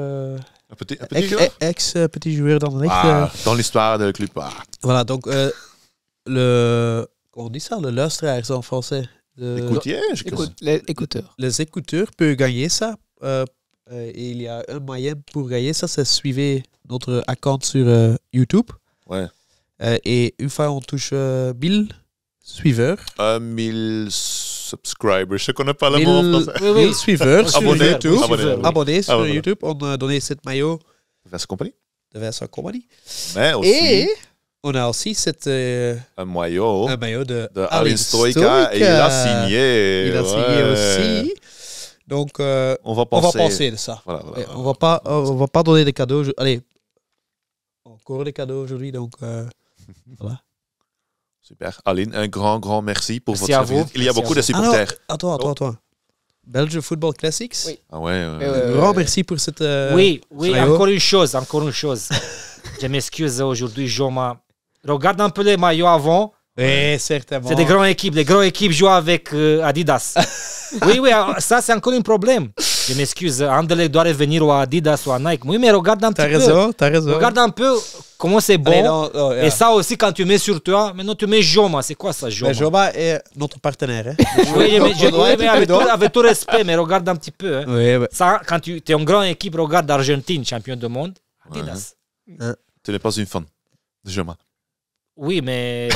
Un petit joueur? Ex-petit joueur d'Anderlecht. Dans l'histoire du club. Voilà, donc on dit ça, le luisteraars en français. L'écouteur. Les écouteurs peuvent gagner ça. Et il y a un moyen pour gagner ça, c'est suivre notre account sur YouTube. Ouais. Et une fois on touche 1000 suiveurs. 1000 subscribers, je ne connais pas le mot en français. 1000 suiveurs sur YouTube. Abonnés sur YouTube. On a donné cette maillot de Vincent Kompany. Mais aussi... Et on a aussi cette... un maillot de Alin Stojka. Et il a signé. Il a signé aussi. Donc, on va penser de ça. Voilà. On va pas donner des cadeaux. Allez, encore des cadeaux aujourd'hui. Donc, voilà. Super. Aline, un grand merci pour merci votre visite. Il y a beaucoup de supporters. Attends. Belgian Football Classics. Oui. Ah ouais. Grand merci pour cette... Oui, encore une chose. Je m'excuse aujourd'hui, Joma. Regarde un peu les maillots avant. Oui, certainement. C'est des grandes équipes. Les grandes équipes jouent avec Adidas. Oui, ça c'est encore un problème. Je m'excuse, Anderlecht doit revenir à Adidas ou à Nike. Oui, mais regarde un petit peu. T'as raison. Regarde un peu comment c'est bon. Et ça aussi, quand tu mets sur toi, maintenant tu mets Joma. C'est quoi ça, Joma? Joma est notre partenaire. Hein? Oui, mais avec tout respect, mais regarde un petit peu. Hein. Oui. Ça, quand tu es une grande équipe, regarde l'Argentine, champion du monde, Adidas. Tu n'es pas une fan de Joma. Oui, mais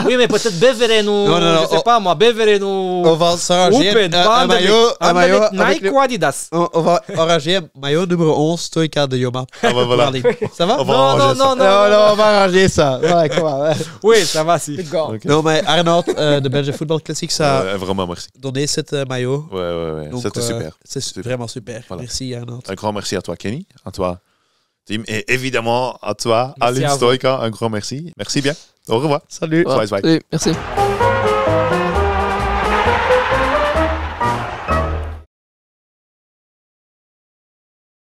peut-être Beveren ou je sais pas moi, Beveren ou on va s'arranger un maillot Nike ou Adidas. On va arranger un maillot numéro 11 Stojka de Joma. Voilà. Ça va? Non, on va arranger ça. Oui, ça va si. Okay. Non, mais Arnaud de Belgian Football Classics a vraiment merci. Donné cette maillot. Ouais. C'était super. C'est vraiment super. Voilà. Merci Arnaud. Un grand merci à toi Kenny, à toi Tim, et évidemment à toi, Alin Stojka, un grand merci. Merci bien. Au revoir. Salut. Bye. Merci.